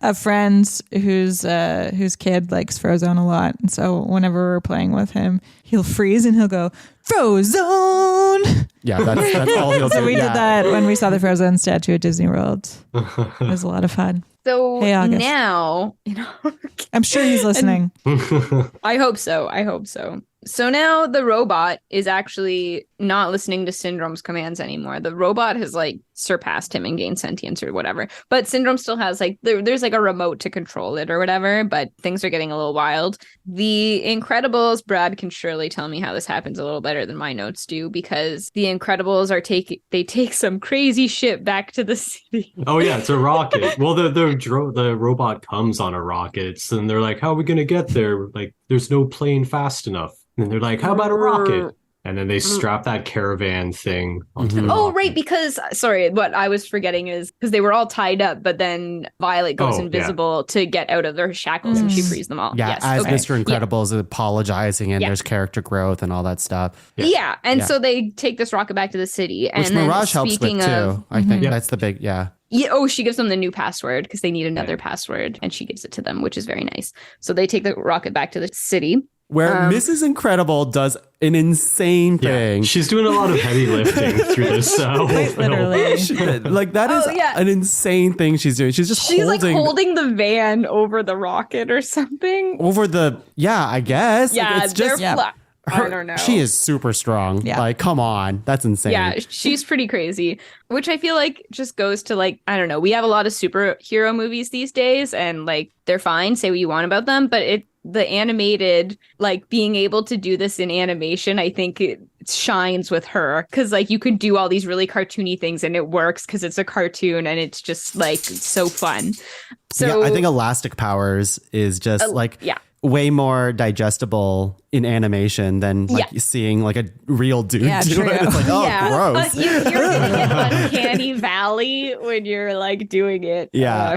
a friend whose kid likes Frozone a lot. And so whenever we're playing with him, he'll freeze and he'll go, Frozone. Yeah, that's all he'll do. So we did that when we saw the Frozen statue at Disney World. It was a lot of fun. So now, I'm sure he's listening. I hope so. So now the robot is actually not listening to Syndrome's commands anymore. The robot has like surpassed him and gained sentience or whatever. But Syndrome still has like, there's like a remote to control it or whatever, but things are getting a little wild. The Incredibles, Brad can surely tell me how this happens a little better than my notes do, because the Incredibles they take some crazy shit back to the city. Oh yeah, it's a rocket. Well, the robot comes on a rocket, and they're like, how are we going to get there? Like, there's no plane fast enough. And they're like, how about a rocket? And then they strap that caravan thing onto the Oh, rocket. right, because sorry, what I was forgetting is because they were all tied up, but then Violet goes invisible to get out of their shackles and she frees them all. Yeah, Yes, as okay. Mr. Incredible is apologizing and there's character growth and all that stuff. Yeah, and so they take this rocket back to the city. Which and then Mirage helps with too. I think that's the big, Yeah, she gives them the new password because they need another password, and she gives it to them, which is very nice. So they take the rocket back to the city. Where Mrs. Incredible does an insane thing. She's doing a lot of heavy lifting through this. Quite literally. Like that is an insane thing she's doing. She's holding the van over the rocket or something. Over the, I guess. Yeah, like, it's just I don't know. She is super strong. Yeah. Like, come on. That's insane. Yeah, she's pretty crazy, which I feel like just goes to like, I don't know. We have a lot of superhero movies these days and like they're fine. Say what you want about them. But the animated, like being able to do this in animation, I think it shines with her because like you can do all these really cartoony things and it works because it's a cartoon and it's just like so fun. So I think Elastic Powers is just way more digestible in animation than like seeing like a real dude do it. It's like, gross. You're gonna get uncanny valley when you're like doing it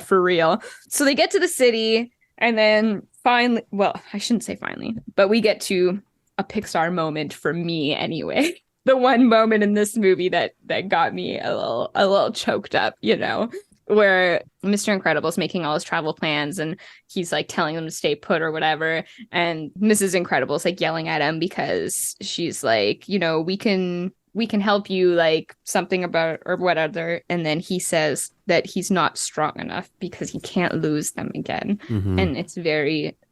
for real. So they get to the city and then finally, well, I shouldn't say finally, but we get to a Pixar moment for me anyway. The one moment in this movie that got me a little choked up, where Mr. Incredible's making all his travel plans and he's like telling them to stay put or whatever. And Mrs. Incredible's like yelling at him because she's like, we can help you like something about or whatever. And then he says that he's not strong enough because he can't lose them again. And it's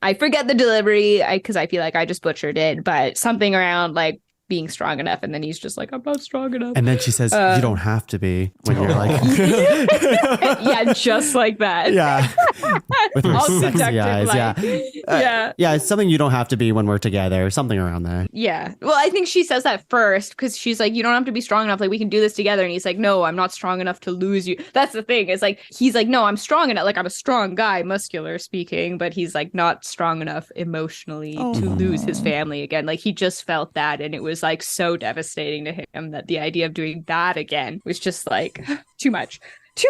I forget the delivery because I feel like I just butchered it, but something around like being strong enough, and then he's just like, I'm not strong enough. And then she says, you don't have to be, when you're like yeah, just like that. Yeah. With her All sexy seductive, eyes. like, Yeah, it's something you don't have to be when we're together, something around there. Yeah. Well, I think she says that first because she's like, you don't have to be strong enough, like we can do this together. And he's like, no, I'm not strong enough to lose you. That's the thing. It's like he's like, no, I'm strong enough, like I'm a strong guy, muscular speaking, but he's like not strong enough emotionally to lose his family again. Like he just felt that, and it was like so devastating to him that the idea of doing that again was just like too much. So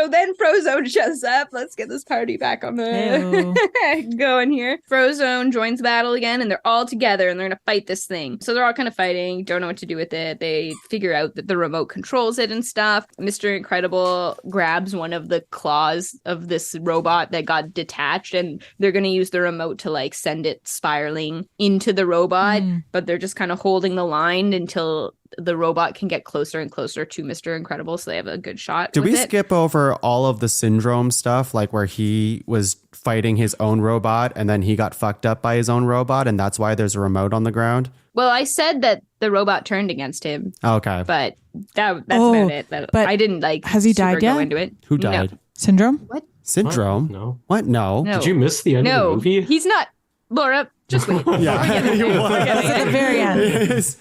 then Frozone shows up. Let's get this party back on the going here. Frozone joins the battle again, and they're all together and they're gonna fight this thing. So they're all kind of fighting, don't know what to do with it. They figure out that the remote controls it and stuff. Mr. Incredible grabs one of the claws of this robot that got detached, and they're gonna use the remote to like send it spiraling into the robot, but they're just kind of holding the line until the robot can get closer and closer to Mr. Incredible, so they have a good shot. Did we skip over all of the syndrome stuff, like where he was fighting his own robot and then he got fucked up by his own robot, and that's why there's a remote on the ground? Well, I said that the robot turned against him. Okay. But that's about it. But I didn't like has he died yet? Go into it. Who died? No. Syndrome? What? Syndrome? What? No. What? No. No. Did you miss the end of the movie? He's not. Laura, just wait. That's at the very end.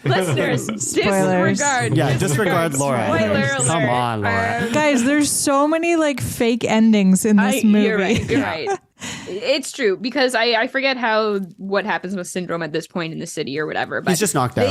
Listeners, disregard. Yeah, disregard Laura. Spoiler alert. Come on, Laura. Guys, there's so many like fake endings in this movie. You're right. It's true because I forget what happens with Syndrome at this point in the city or whatever. But he's just knocked out.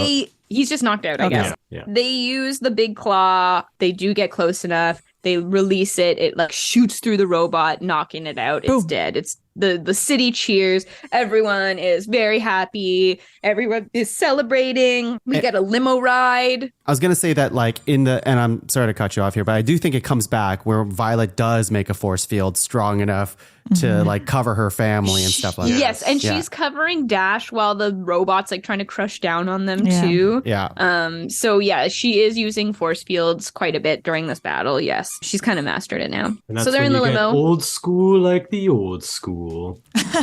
He's just knocked out, I guess. Yeah. They use the big claw. They do get close enough. They release it. It like shoots through the robot, knocking it out. It's dead. It's the city cheers. Everyone is very happy. Everyone is celebrating. We get a limo ride. I was going to say that like and I'm sorry to cut you off here, but I do think it comes back where Violet does make a force field strong enough to like cover her family and stuff like that. Yes, and she's covering Dash while the robot's like trying to crush down on them too. Yeah. So yeah, she is using force fields quite a bit during this battle. Yes, she's kind of mastered it now. So they're in the limo. Old school, like the old school.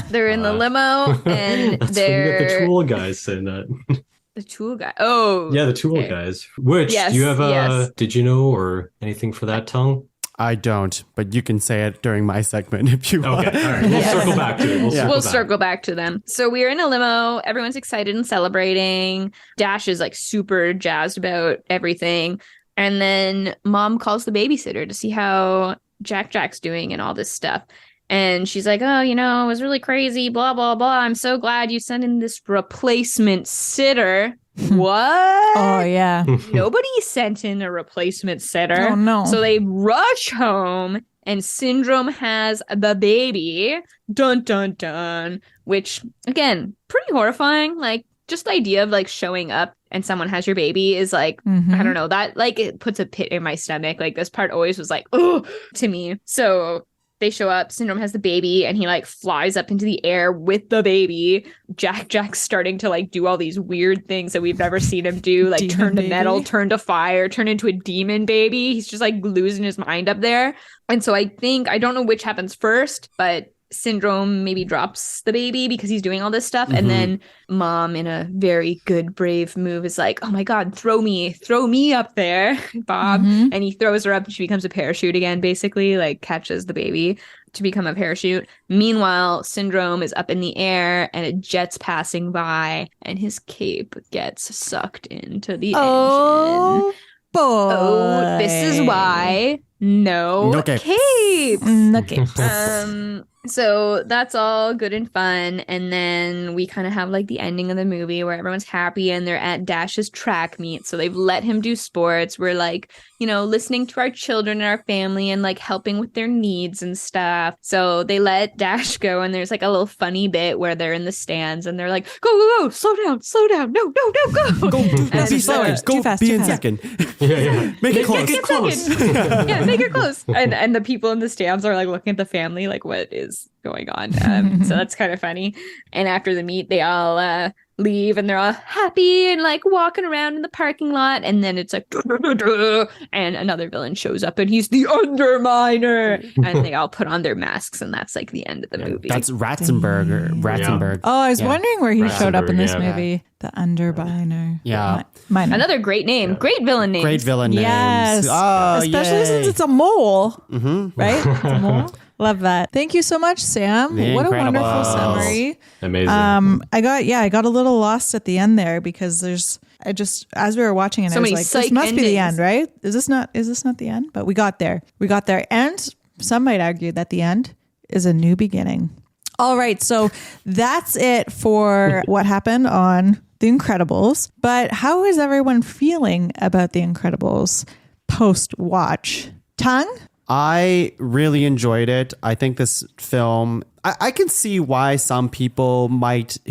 They're in the limo, and they're the Tool guys saying that. The Tool guy. Oh, yeah, the Tool guys. Which do you have did you know or anything for that tongue? I don't, but you can say it during my segment if you want. Okay, all right. We'll circle back to it. We'll circle back to them. So we're in a limo. Everyone's excited and celebrating. Dash is like super jazzed about everything. And then Mom calls the babysitter to see how Jack's doing and all this stuff. And she's like, oh, you know, it was really crazy, blah, blah, blah. I'm so glad you sent in this replacement sitter. What? Oh, yeah. Nobody sent in a replacement sitter. Oh, no. So they rush home and Syndrome has the baby. Dun, dun, dun. Which, again, pretty horrifying. Like, just the idea of like showing up and someone has your baby is like, I don't know, that like it puts a pit in my stomach. Like this part always was like, oh, to me. So they show up, Syndrome has the baby, and he like flies up into the air with the baby. Jack's starting to like do all these weird things that we've never seen him do, like Demon turn to baby. metal, turn to fire, turn into a demon baby. He's just like losing his mind up there. And so I don't know which happens first, but Syndrome maybe drops the baby because he's doing all this stuff. And then Mom, in a very good, brave move, is like, oh my God, throw me up there, Bob. And he throws her up and she becomes a parachute again, basically, like catches the baby to become a parachute. Meanwhile, Syndrome is up in the air and a jet's passing by and his cape gets sucked into the engine. Boy. Oh, this is why no capes. No capes. So that's all good and fun. And then we kind of have like the ending of the movie where everyone's happy and they're at Dash's track meet. So they've let him do sports. We're like, you know, listening to our children and our family and like helping with their needs and stuff. So they let Dash go and there's like a little funny bit where they're in the stands and they're like, go, slow down, no, go. Go be first. Go be in second. Yeah. Make it Make close. Yeah, make it close. And the people in the stands are like looking at the family like, what is going on? So that's kind of funny. And after the meet, they all leave and they're all happy and like walking around in the parking lot. And then it's like, and another villain shows up and he's the Underminer. And they all put on their masks and that's like the end of the movie. That's Ratzenberg. Oh, I was wondering where he showed up in this yeah. movie. The Underbiner. Yeah. Minor. Another great name. Great villain name. Great villain names. Yes. Oh, especially since it's a mole. Right? It's a mole. Love that. Thank you so much, Sam. The What a wonderful Incredibles. summary. Amazing. I got a little lost at the end there because as we were watching it, So I was many like, this psych must be the endings. end, right? Is this not the end? But we got there. And some might argue that the end is a new beginning. All right, so that's it for what happened on The Incredibles. But how is everyone feeling about The Incredibles post-watch? Tongue? I really enjoyed it. I think this film, I can see why some people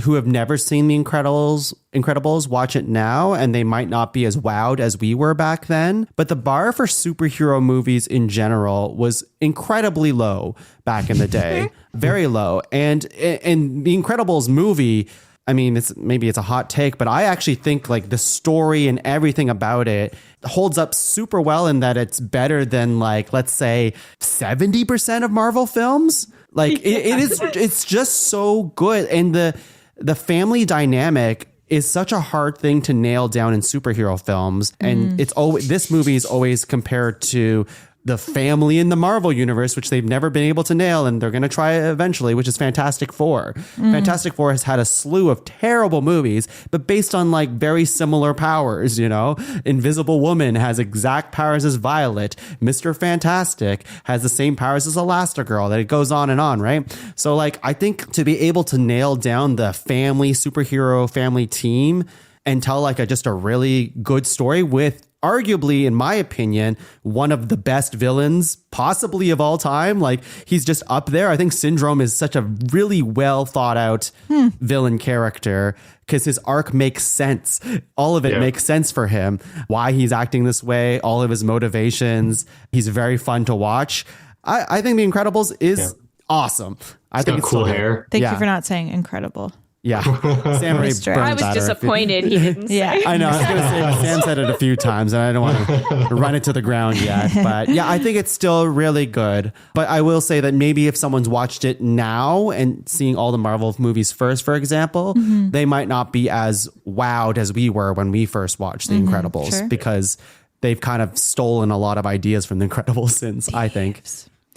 who have never seen The Incredibles watch it now and they might not be as wowed as we were back then. But the bar for superhero movies in general was incredibly low back in the day, very low. And The Incredibles movie, I mean, maybe it's a hot take, but I actually think like the story and everything about it holds up super well in that it's better than like, let's say 70% of Marvel films. Like it's just so good. And the family dynamic is such a hard thing to nail down in superhero films. And this movie is always compared to the family in the Marvel universe, which they've never been able to nail, and they're going to try it eventually, which is Fantastic Four. Fantastic Four has had a slew of terrible movies, but based on like very similar powers, you know? Invisible Woman has exact powers as Violet. Mr. Fantastic has the same powers as Elastigirl. That it goes on, right? So like, I think to be able to nail down the superhero family team and tell like just a really good story with arguably, in my opinion, one of the best villains possibly of all time. Like he's just up there. I think Syndrome is such a really well thought out villain character because his arc makes sense. All of it makes sense for him. Why he's acting this way, all of his motivations. He's very fun to watch. I think The Incredibles is awesome. I think it's cool so good. hair. Thank you for not saying incredible. Yeah. Sam Ray Mr. I burns was at her. disappointed he didn't say. Yeah. I know. I was going to say, but Sam said it a few times, and I don't want to run it to the ground yet. But yeah, I think it's still really good. But I will say that maybe if someone's watched it now and seeing all the Marvel movies first, for example, they might not be as wowed as we were when we first watched The Incredibles Sure. because they've kind of stolen a lot of ideas from The Incredibles since, I think.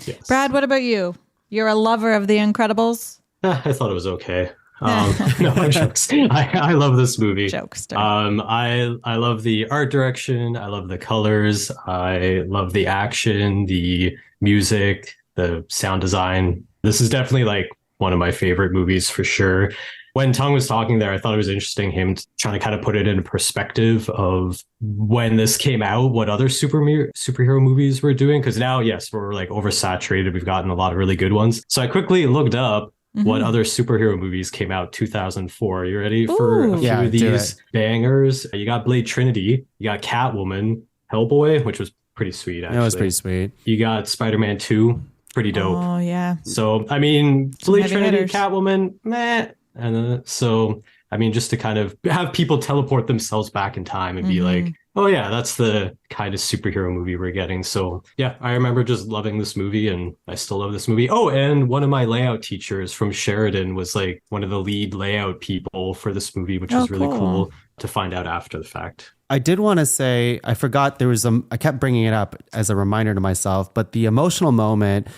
Yes. Brad, what about you? You're a lover of The Incredibles? I thought it was okay. No, jokes. I love this movie. Jokester. I love the art direction. I love the colors. I love the action, the music, the sound design. This is definitely like one of my favorite movies for sure. When Tung was talking there, I thought it was interesting him trying to kind of put it in perspective of when this came out, what other superhero movies were doing. Because now, yes, we're like oversaturated. We've gotten a lot of really good ones. So I quickly looked up what other superhero movies came out 2004. You ready for a few of these bangers? You got Blade Trinity. You got Catwoman, Hellboy, which was pretty sweet, actually. That was pretty sweet. You got Spider-Man 2. Pretty dope. Oh, yeah. So, I mean, Blade Trinity, hitters. Catwoman, meh. And so, I mean, just to kind of have people teleport themselves back in time and be like, oh, yeah, that's the kind of superhero movie we're getting. So, yeah, I remember just loving this movie, and I still love this movie. Oh, and one of my layout teachers from Sheridan was like one of the lead layout people for this movie, which was really cool to find out after the fact. I did want to say, I forgot there was I kept bringing it up as a reminder to myself, but the emotional moment,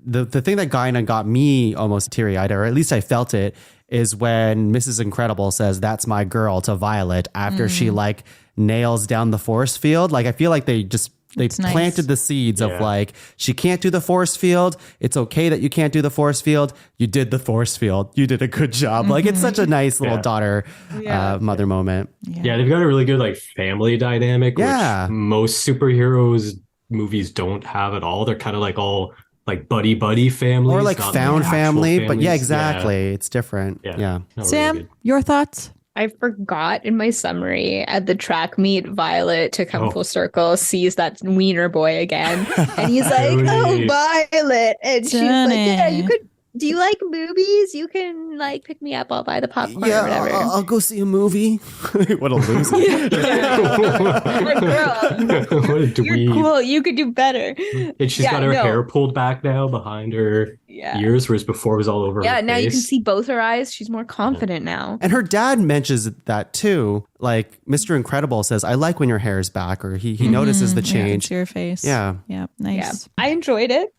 the thing that kind of got me almost teary-eyed, or at least I felt it, is when Mrs. Incredible says, "That's my girl" to Violet after she like nails down the force field. Like, I feel like they planted the seeds of like, she can't do the force field. It's okay that you can't do the force field. You did the force field. You did a good job. Like, it's such a nice little daughter mother moment. Yeah, they've got a really good like family dynamic, which most superheroes movies don't have at all. They're kind of like all like buddy families, or like found family, but exactly. It's different. Sam, really your thoughts? I forgot in my summary at the track meet, Violet, to come full circle, sees that wiener boy again. And he's like, oh, Violet. And she's like, yeah, you could. Do you like movies? You can like pick me up. I'll buy the popcorn or whatever. I'll go see a movie. What a loser. Girl, what a dweeb. You're cool. You could do better. And she's got her hair pulled back now behind her ears, whereas before it was all over her face. Now you can see both her eyes. She's more confident now. And her dad mentions that too. Like, Mr. Incredible says, I like when your hair is back, or he notices the change. To your face. Yeah. Yeah. Nice. Yeah. I enjoyed it.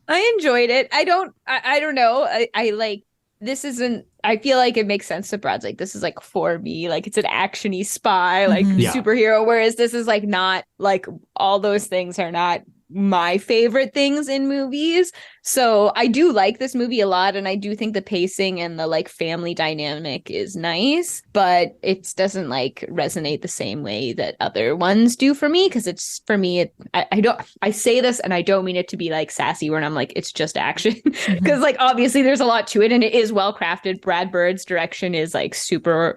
I enjoyed it. I don't know. I like, this isn't, I feel like it makes sense to Brad's like, this is like for me, like it's an actiony spy, like superhero. Whereas this is like not like all those things are not my favorite things in movies. So I do like this movie a lot, and I do think the pacing and the like family dynamic is nice, but it doesn't like resonate the same way that other ones do for me, because it's for me I say this and I don't mean it to be like sassy when I'm like it's just action, because like obviously there's a lot to it and it is well crafted. Brad Bird's direction is like super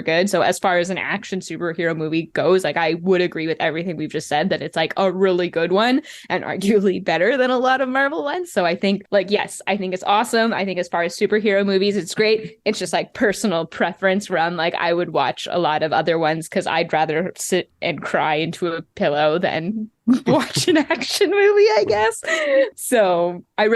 good. So as far as an action superhero movie goes, like I would agree with everything we've just said, that it's like a really good one and arguably better than a lot of Marvel ones. So I think like, yes, I think it's awesome. I think as far as superhero movies, it's great. It's just like personal preference where I'm like, I would watch a lot of other ones because I'd rather sit and cry into a pillow than watch an action movie, I guess. So I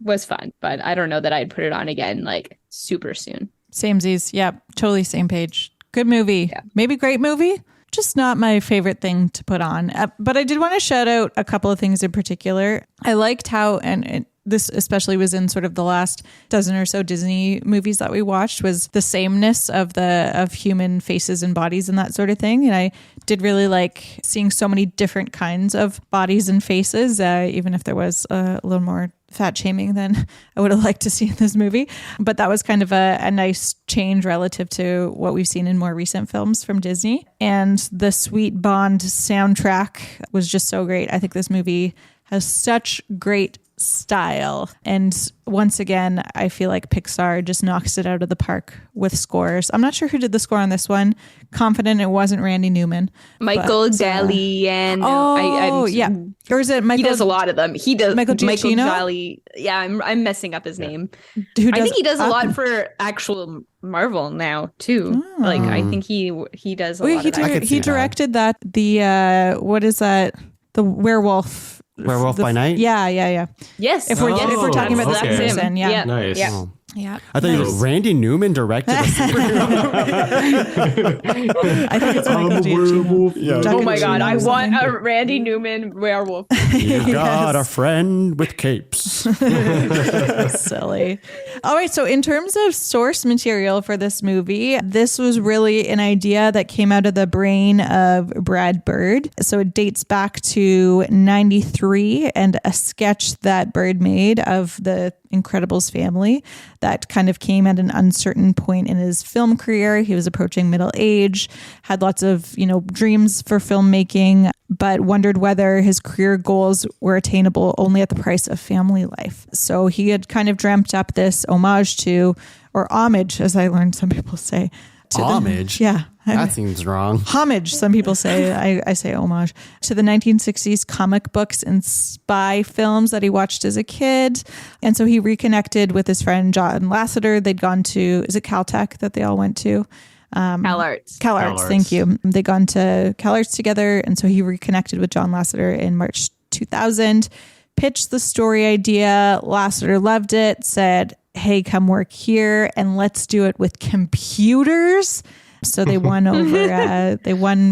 was fun, but I don't know that I'd put it on again like super soon. Samesies. Yeah, totally same page. Good movie. Yeah. Maybe great movie. Just not my favorite thing to put on. But I did want to shout out a couple of things in particular. I liked how, and this especially was in sort of the last dozen or so Disney movies that we watched, was the sameness of human faces and bodies and that sort of thing. And I did really like seeing so many different kinds of bodies and faces, even if there was a little more fat shaming than I would have liked to see in this movie. But that was kind of a nice change relative to what we've seen in more recent films from Disney. And the Sweet Bond soundtrack was just so great. I think this movie has such great style. And once again, I feel like Pixar just knocks it out of the park with scores. I'm not sure who did the score on this one. Confident it wasn't Randy Newman. Michael Daly and yeah. Or is it Michael? He does a lot of them. He does Michael Daly. Yeah, I'm messing up his name. I think he does a lot for actual Marvel now too. Oh. Like I think he does a lot of that. He directed that. What is that? The Werewolf by Night? Yeah. Yes. If we're talking about that person, Nice. Yeah. Yeah. I thought Randy Newman directed a superhero. I think it's Michael Giacchino. Yeah. Oh my God, I want something. a Randy Newman werewolf. You got a friend with capes. Silly. All right. So in terms of source material for this movie, this was really an idea that came out of the brain of Brad Bird. So it dates back to 93 and a sketch that Bird made of the Incredibles family that kind of came at an uncertain point in his film career. He was approaching middle age, had lots of, dreams for filmmaking, but wondered whether his career goals were attainable only at the price of family life. So he had kind of dreamt up this homage to, or homage, as I learned some people say. Homage? Yeah. That seems wrong. Homage, some people say. I say homage to the 1960s comic books and spy films that he watched as a kid. And so he reconnected with his friend John Lasseter. They'd gone to, is it Caltech that they all went to? CalArts. CalArts, thank you. They'd gone to CalArts together. And so he reconnected with John Lasseter in March 2000, pitched the story idea. Lasseter loved it, said, hey, come work here and let's do it with computers. So they won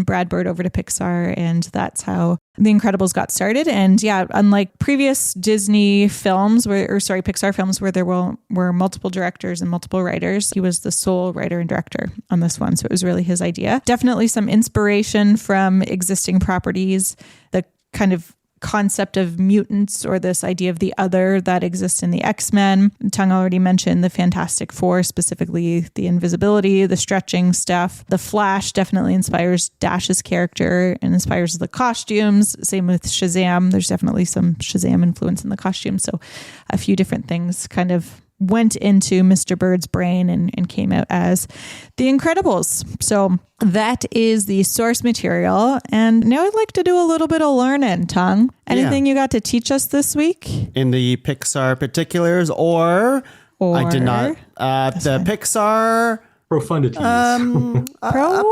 Brad Bird over to Pixar, and that's how The Incredibles got started. And yeah, unlike previous Disney films Pixar films where there were multiple directors and multiple writers, he was the sole writer and director on this one. So it was really his idea. Definitely some inspiration from existing properties, the kind of concept of mutants or this idea of the other that exists in the X-Men. Tung already mentioned the Fantastic Four, specifically the invisibility, the stretching stuff. The Flash definitely inspires Dash's character and inspires the costumes. Same with Shazam. There's definitely some Shazam influence in the costumes. So a few different things kind of went into Mr. Bird's brain and came out as The Incredibles. So that is the source material. And now I'd like to do a little bit of learning, Tung. Anything you got to teach us this week? In the Pixar particulars or I did not. The Pixar Profundities.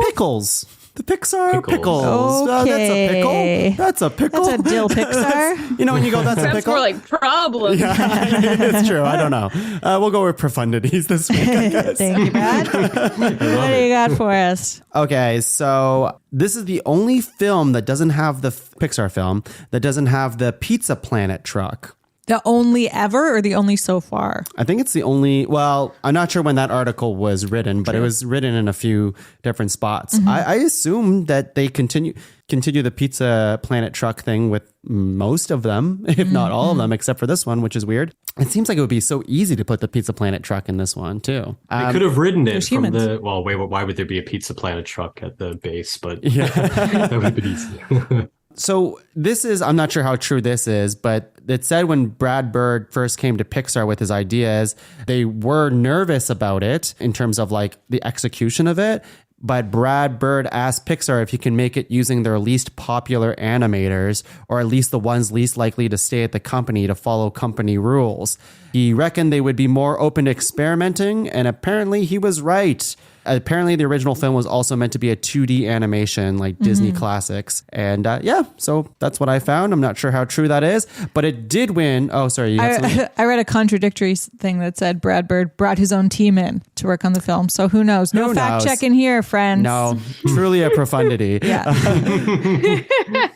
pickles. The Pixar pickles. Okay. That's a pickle. That's a dill Pixar. You know when you go, that's a Sounds pickle? more like problem. Yeah, it's true. I don't know. We'll go with profundities this week, I guess. Thank you, Brad. What do you got for us? Okay, so this is the only film that doesn't have the Pixar film that doesn't have the Pizza Planet truck. The only ever or the only so far? I think it's the only, well, I'm not sure when that article was written, but it was written in a few different spots. Mm-hmm. I assume that they continue the Pizza Planet truck thing with most of them, if not all of them, except for this one, which is weird. It seems like it would be so easy to put the Pizza Planet truck in this one too. They could have ridden it from humans. why would there be a Pizza Planet truck at the base? But that would have been easy. So this is, I'm not sure how true this is, but it said when Brad Bird first came to Pixar with his ideas, they were nervous about it in terms of like the execution of it. But Brad Bird asked Pixar if he can make it using their least popular animators, or at least the ones least likely to stay at the company to follow company rules. He reckoned they would be more open to experimenting, and apparently he was right. Apparently the original film was also meant to be a 2D animation like Disney classics. And so that's what I found. I'm not sure how true that is, but it did win. Oh, sorry. You had something? I read a contradictory thing that said Brad Bird brought his own team in to work on the film. So who knows? No fact checking here, friends. No, truly a profundity. Yeah.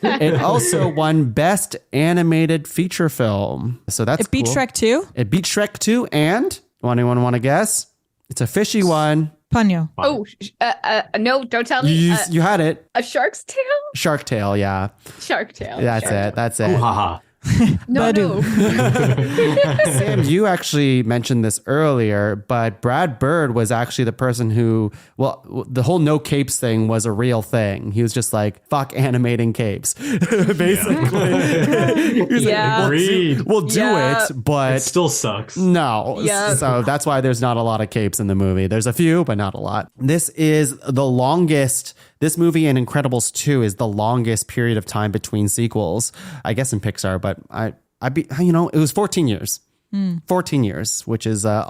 It also won Best Animated Feature Film. So that's It beat cool. Shrek 2? It beat Shrek 2 and, anyone want to guess? It's a fishy one. Ponyo. Oh, no, don't tell me. You had it. A shark's tail? Shark Tale, yeah. Shark tail. That's it. Ooh, haha. No. Sam, you actually mentioned this earlier, but Brad Bird was actually the person who, the whole no capes thing was a real thing. He was just like, fuck animating capes, basically. He's Yeah. like, we'll do Yeah. it, but It still sucks. no. Yeah. So that's why there's not a lot of capes in the movie. There's a few, but not a lot. This is the longest. This movie and Incredibles 2 is the longest period of time between sequels, I guess in Pixar, but it was 14 years. 14 years, which is a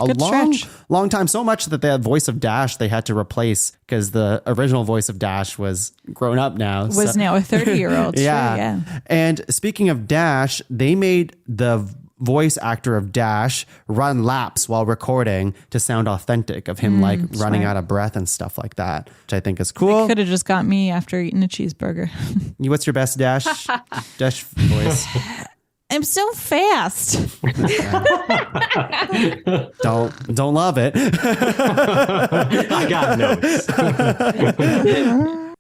long time. So much that the voice of Dash they had to replace because the original voice of Dash was grown up now. Was now a 30-year-old. Yeah. Sure, yeah. And speaking of Dash, they made the voice actor of Dash run laps while recording to sound authentic of him like running out of breath and stuff like that, which I think is cool. They could have just got me after eating a cheeseburger. What's your best Dash voice? I'm so fast. Don't love it. I got notes.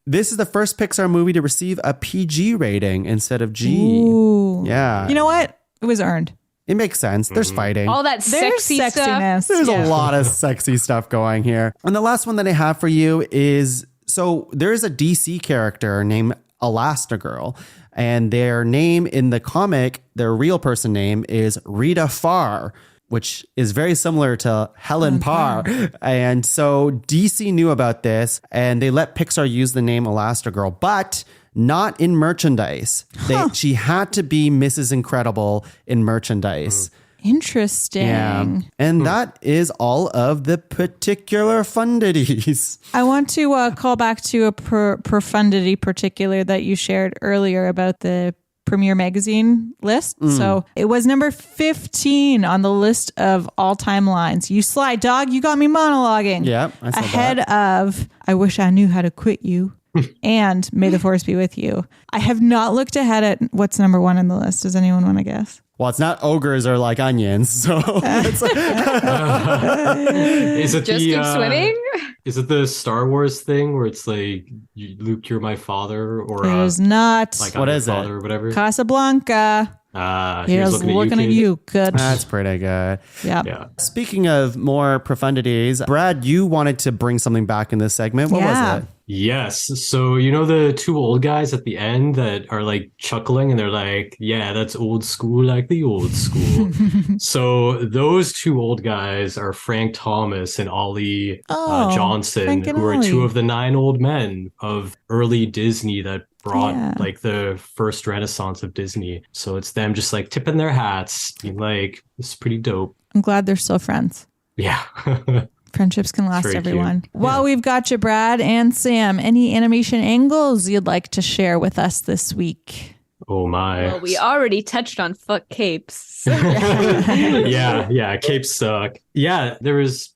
This is the first Pixar movie to receive a PG rating instead of G. Ooh. Yeah. You know what? It was earned. It makes sense. There's fighting. All that There's sexy stuff. sexiness. There's Yeah. a lot of sexy stuff going here. And the last one that I have for you is, so there is a DC character named Elastigirl, and their name in the comic, their real person name is Rita Farr, which is very similar to Helen Parr. And so DC knew about this and they let Pixar use the name Elastigirl, but not in merchandise. She had to be Mrs. Incredible in merchandise. Interesting. Yeah. And that is all of the particular fundities. I want to call back to a profundity particular that you shared earlier about the Premiere Magazine list. So it was number 15 on the list of all-time lines. You sly dog, you got me monologuing. Yeah, I saw ahead that. of I wish I knew how to quit you and May the Force be with you. I have not looked ahead at what's number one on the list. Does anyone want to guess? Well, it's not ogres or like onions. So Is it Just keep swimming? Is it the Star Wars thing where it's like, Luke, you're my father, or It is not. like What I'm is your it? father or whatever? Casablanca. Here's Here's looking at kid. you. Good. that's pretty good. Yeah. Yeah. Speaking of more profundities, Brad, you wanted to bring something back in this segment. What Yeah. was it? Yes. So, you know, the two old guys at the end that are like chuckling and they're like, yeah, that's old school, like the old school. So those two old guys are Frank Thomas and Ollie Johnson, Frank and who are Ollie. two of the 9 old men of early Disney that brought Yeah. like the first renaissance of Disney. So it's them just like tipping their hats, being like, this is pretty dope. I'm glad they're still friends. Yeah. Friendships can last, Very cute. everyone. While we've got you, Brad and Sam, any animation angles you'd like to share with us this week? Oh my. Well, we already touched on fuck capes. yeah, capes suck. Yeah,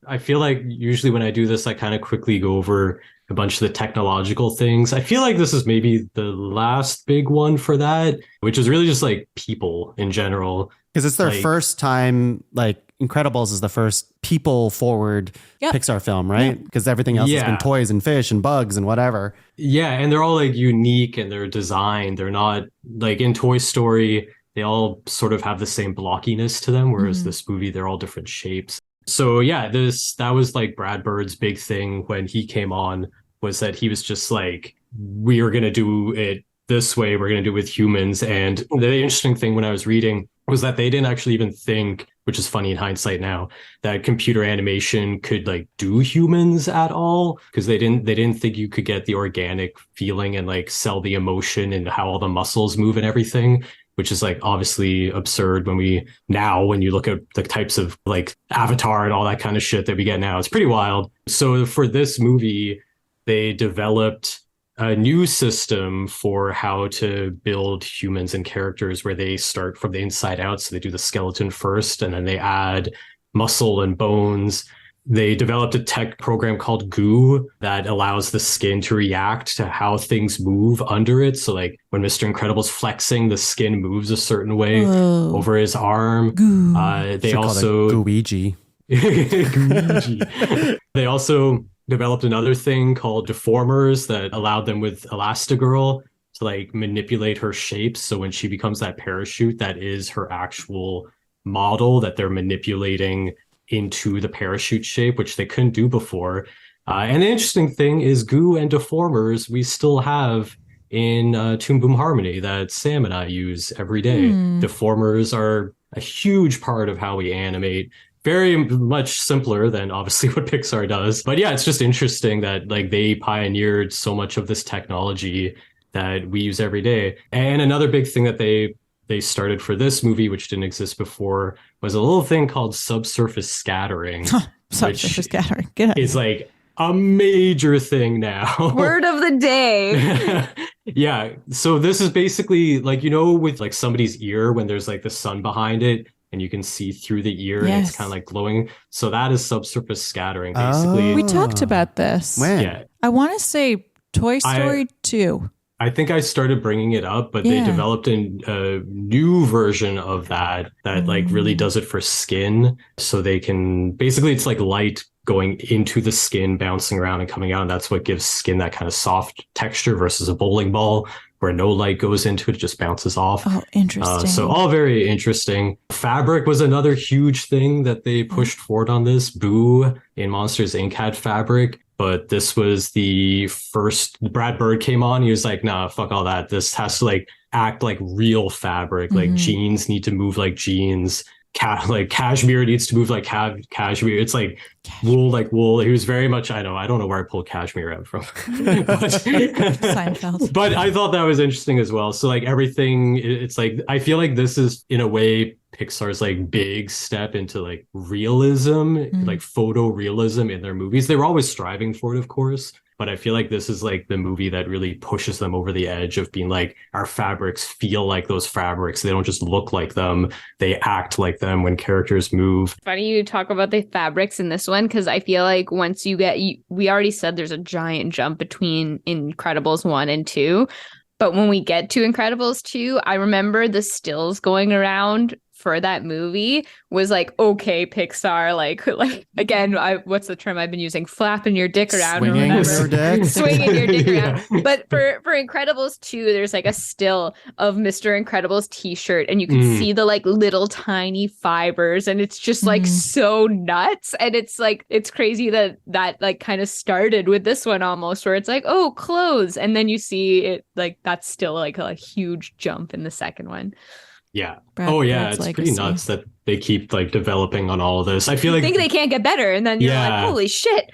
I feel like usually when I do this, I kind of quickly go over a bunch of the technological things. I feel like this is maybe the last big one for that, which is really just like people in general. Because it's their Like- first time, like Incredibles is the first people forward Yep. Pixar film, right? Because everything else has been Yeah. toys and fish and bugs and whatever. Yeah, and they're all like unique and they're designed. They're not like in Toy Story, they all sort of have the same blockiness to them, whereas this movie, they're all different shapes. So yeah, that was like Brad Bird's big thing when he came on, was that he was just like, we are going to do it this way. We're going to do it with humans. And the interesting thing when I was reading was that they didn't actually even think, which is funny in hindsight now, that computer animation could like do humans at all, because they didn't think you could get the organic feeling and like sell the emotion and how all the muscles move and everything, which is like obviously absurd when you look at the types of like Avatar and all that kind of shit that we get now. It's pretty wild. So for this movie, they developed a new system for how to build humans and characters where they start from the inside out. So they do the skeleton first, and then they add muscle and bones. They developed a tech program called Goo that allows the skin to react to how things move under it. So like when Mr. Incredible's flexing, the skin moves a certain way over his arm. They Should call also it Gooigi. Gooigi. They also developed another thing called deformers that allowed them with Elastigirl to like manipulate her shapes. So when she becomes that parachute, that is her actual model that they're manipulating into the parachute shape, which they couldn't do before. And the interesting thing is Goo and deformers we still have in Toon Boom Harmony that Sam and I use every day. Deformers are a huge part of how we animate. Very much simpler than obviously what Pixar does. But yeah, it's just interesting that like they pioneered so much of this technology that we use every day. And another big thing that they started for this movie, which didn't exist before, was a little thing called subsurface scattering. Subsurface scattering. Get it. It's like a major thing now. Word of the day. Yeah. So this is basically like, you know, with like somebody's ear, when there's like the sun behind it, and you can see through the ear and Yes. it's kind of like glowing. So that is subsurface scattering, basically. We talked about this. When? Yeah. I want to say Toy Story 2. I think I started bringing it up, but they developed a new version of that like really does it for skin. So they can basically, it's like light going into the skin, bouncing around and coming out. And that's what gives skin that kind of soft texture versus a bowling ball where no light goes into it, just bounces off. Oh, interesting. So all very interesting. Fabric was another huge thing that they pushed forward on this. Boo in Monsters Inc. had fabric. But this was the first. Brad Bird came on. He was like, nah, fuck all that. This has to like act like real fabric. Like jeans need to move like jeans. Like cashmere needs to move like cashmere. It's like wool. He was very much, I don't know where I pulled cashmere out from. Seinfeld. But I thought that was interesting as well. So like everything, it's like, I feel like this is in a way Pixar's like big step into like realism, like photorealism in their movies. They were always striving for it, of course. But I feel like this is like the movie that really pushes them over the edge of being like, our fabrics feel like those fabrics. They don't just look like them. They act like them when characters move. Funny you talk about the fabrics in this one, because I feel like once you get, we already said there's a giant jump between Incredibles 1 and 2. But when we get to Incredibles 2, I remember the stills going around for that movie was like, okay, Pixar, like again, what's the term I've been using? Flapping your dick around or whatever. Swinging your dick around. But for Incredibles 2, there's like a still of Mr. Incredible's t-shirt, and you can see the like little tiny fibers, and it's just like so nuts. And it's like, it's crazy that like kind of started with this one almost, where it's like, oh, clothes, and then you see it like that's still like a huge jump in the second one. Yeah. Brad It's Legacy. pretty nuts that they keep like developing on all of this. I feel like think they can't get better, and then you're like, holy shit.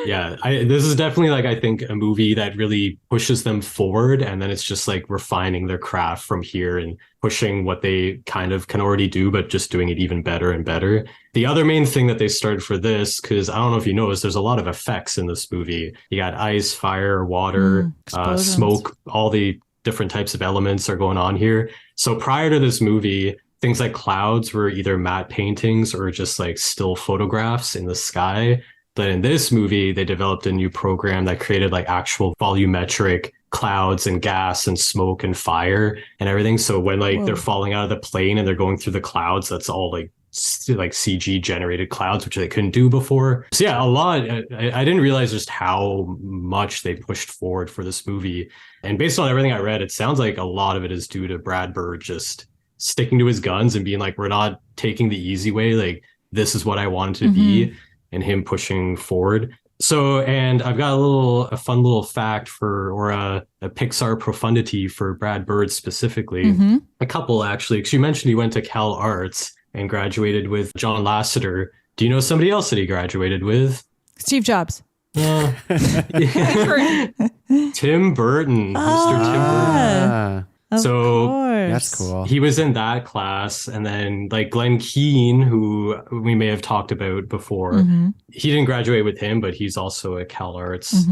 This is definitely like, I think, a movie that really pushes them forward, and then it's just like refining their craft from here and pushing what they kind of can already do, but just doing it even better and better. The other main thing that they started for this, because I don't know if you noticed, there's a lot of effects in this movie. You got ice, fire, water, smoke, all the different types of elements are going on here. So prior to this movie, things like clouds were either matte paintings or just like still photographs in the sky. But in this movie, they developed a new program that created like actual volumetric clouds and gas and smoke and fire and everything. So when like they're falling out of the plane and they're going through the clouds, that's all like CG generated clouds, which they couldn't do before. So yeah, a lot. I didn't realize just how much they pushed forward for this movie. And based on everything I read, it sounds like a lot of it is due to Brad Bird just sticking to his guns and being like, we're not taking the easy way. Like, this is what I wanted to be, and him pushing forward. So, and I've got a fun little fact or a Pixar profundity for Brad Bird specifically. A couple actually, because you mentioned he went to Cal Arts and graduated with John Lasseter. Do you know somebody else that he graduated with? Steve Jobs. Tim Burton. Mr. Tim Burton. So that's cool. He was in that class, and then like Glenn Keane, who we may have talked about before, he didn't graduate with him, but he's also a Cal Arts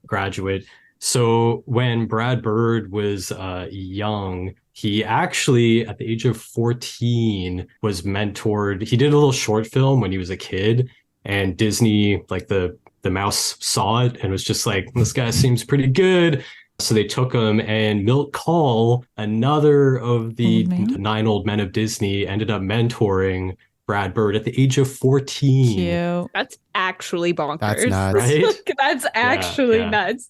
graduate. So when Brad Bird was young, he actually, at the age of 14, was mentored. He did a little short film when he was a kid, and Disney, like the mouse, saw it and was just like, this guy seems pretty good. So they took him, and Milt Kahl, another of the 9 old men of Disney, ended up mentoring Brad Bird at the age of 14. Cute. That's actually bonkers. That's nuts. Right? That's actually nuts.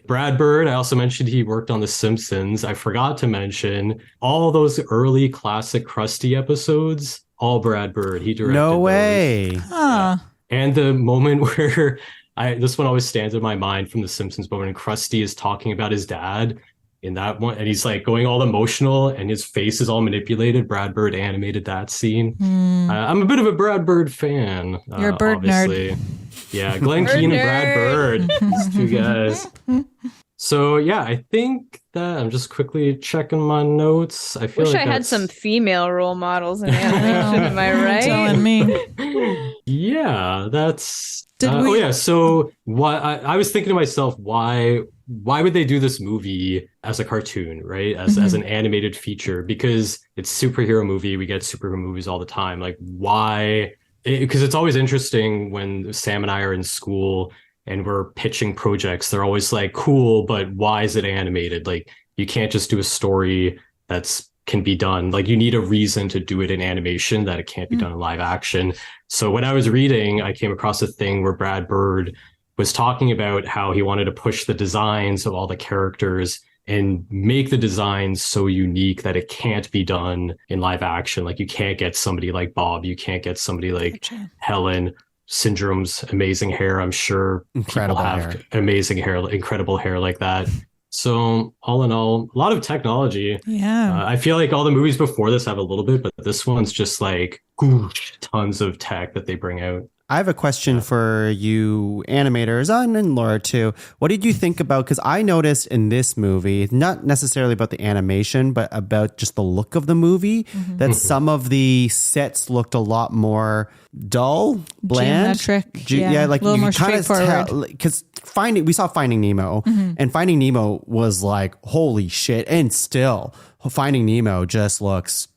Brad Bird, I also mentioned he worked on The Simpsons. I forgot to mention all those early classic Krusty episodes, all Brad Bird. He directed No those. way. Huh. And the moment where this one always stands in my mind from The Simpsons moment, and Krusty is talking about his dad in that one, and he's like going all emotional, and his face is all manipulated. Brad Bird animated that scene. I'm a bit of a Brad Bird fan. You're a bird obviously. nerd. Yeah, Glenn Keane and Brad Bird, these two guys. So yeah, I think that I'm just quickly checking my notes. I feel Wish like I had some female role models in animation. Am I right? Telling me. Yeah, that's. Did we- Oh yeah. So why I was thinking to myself, why why would they do this movie as a cartoon, right? As an animated feature? Because it's superhero movie. We get superhero movies all the time. Like, why? Because it's always interesting when Sam and I are in school and we're pitching projects. They're always like, cool, but why is it animated? Like, you can't just do a story can be done. Like, you need a reason to do it in animation that it can't be done in live action. So when I was reading, I came across a thing where Brad Bird was talking about how he wanted to push the designs of all the characters and make the designs so unique that it can't be done in live action. Like, you can't get somebody like Bob, you can't get somebody like Helen. Syndrome's amazing hair. I'm sure incredible people have hair. Amazing hair, incredible hair like that. So all in all, a lot of technology. Yeah. I feel like all the movies before this have a little bit, but this one's just like tons of tech that they bring out. I have a question for you animators and Laura too. What did you think about, because I noticed in this movie, not necessarily about the animation, but about just the look of the movie, that some of the sets looked a lot more dull, bland. Geometric. Yeah, like a little you more kind of straightforward. tell, because we saw Finding Nemo, and Finding Nemo was like, holy shit. And still, Finding Nemo just looks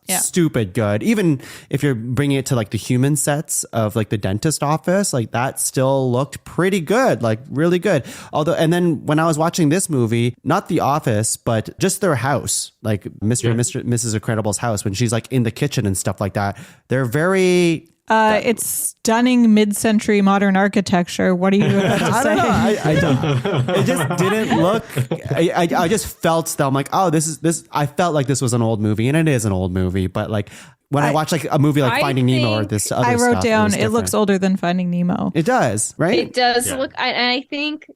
stupid good. Even if you're bringing it to like the human sets of like the dentist office, like that still looked pretty good, like really good. Although, and then when I was watching this movie, not the office, but just their house, like Mr. and Mrs. Incredible's house, when she's like in the kitchen and stuff like that, they're very... it's stunning mid-century modern architecture. What are you about to say? I don't know. It just didn't look. I just felt that I'm like, oh, this. I felt like this was an old movie, and it is an old movie. But like when I watch like a movie like Finding Nemo or this other stuff, I wrote down it looks older than Finding Nemo. It does, right? It does look. I think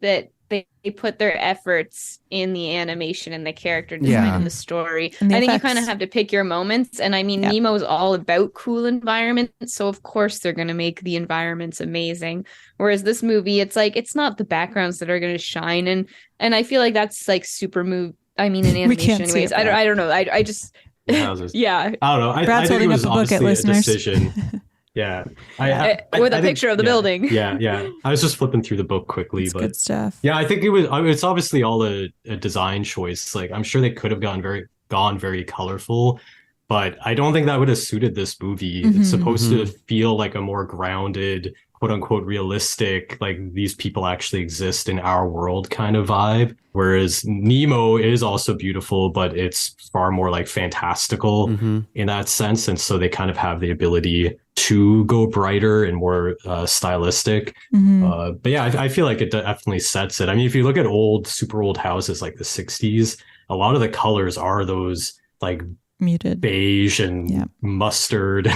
that they put their efforts in the animation and the character design and the story. And the I think you effects. kind of have to pick your moments. And I mean, Nemo's all about cool environments. So of course they're going to make the environments amazing. Whereas this movie, it's like, it's not the backgrounds that are going to shine. And I feel like that's like super in animation anyways. I don't know. I just, yeah. I don't know. Brad's I think it holding was up a book at honestly a listeners. decision. Yeah. With a think- picture of the building. Yeah. I was just flipping through the book quickly, It's but good stuff. yeah, I think it's obviously all a design choice. Like, I'm sure they could have gone very colorful, but I don't think that would have suited this movie. It's supposed to feel like a more grounded, quote unquote, realistic, like these people actually exist in our world kind of vibe. Whereas Nemo is also beautiful, but it's far more like fantastical in that sense. And so they kind of have the ability to go brighter and more stylistic. But yeah, I feel like it definitely sets it. I mean, if you look at super old houses like the 60s, a lot of the colors are those like Muted. beige and mustard.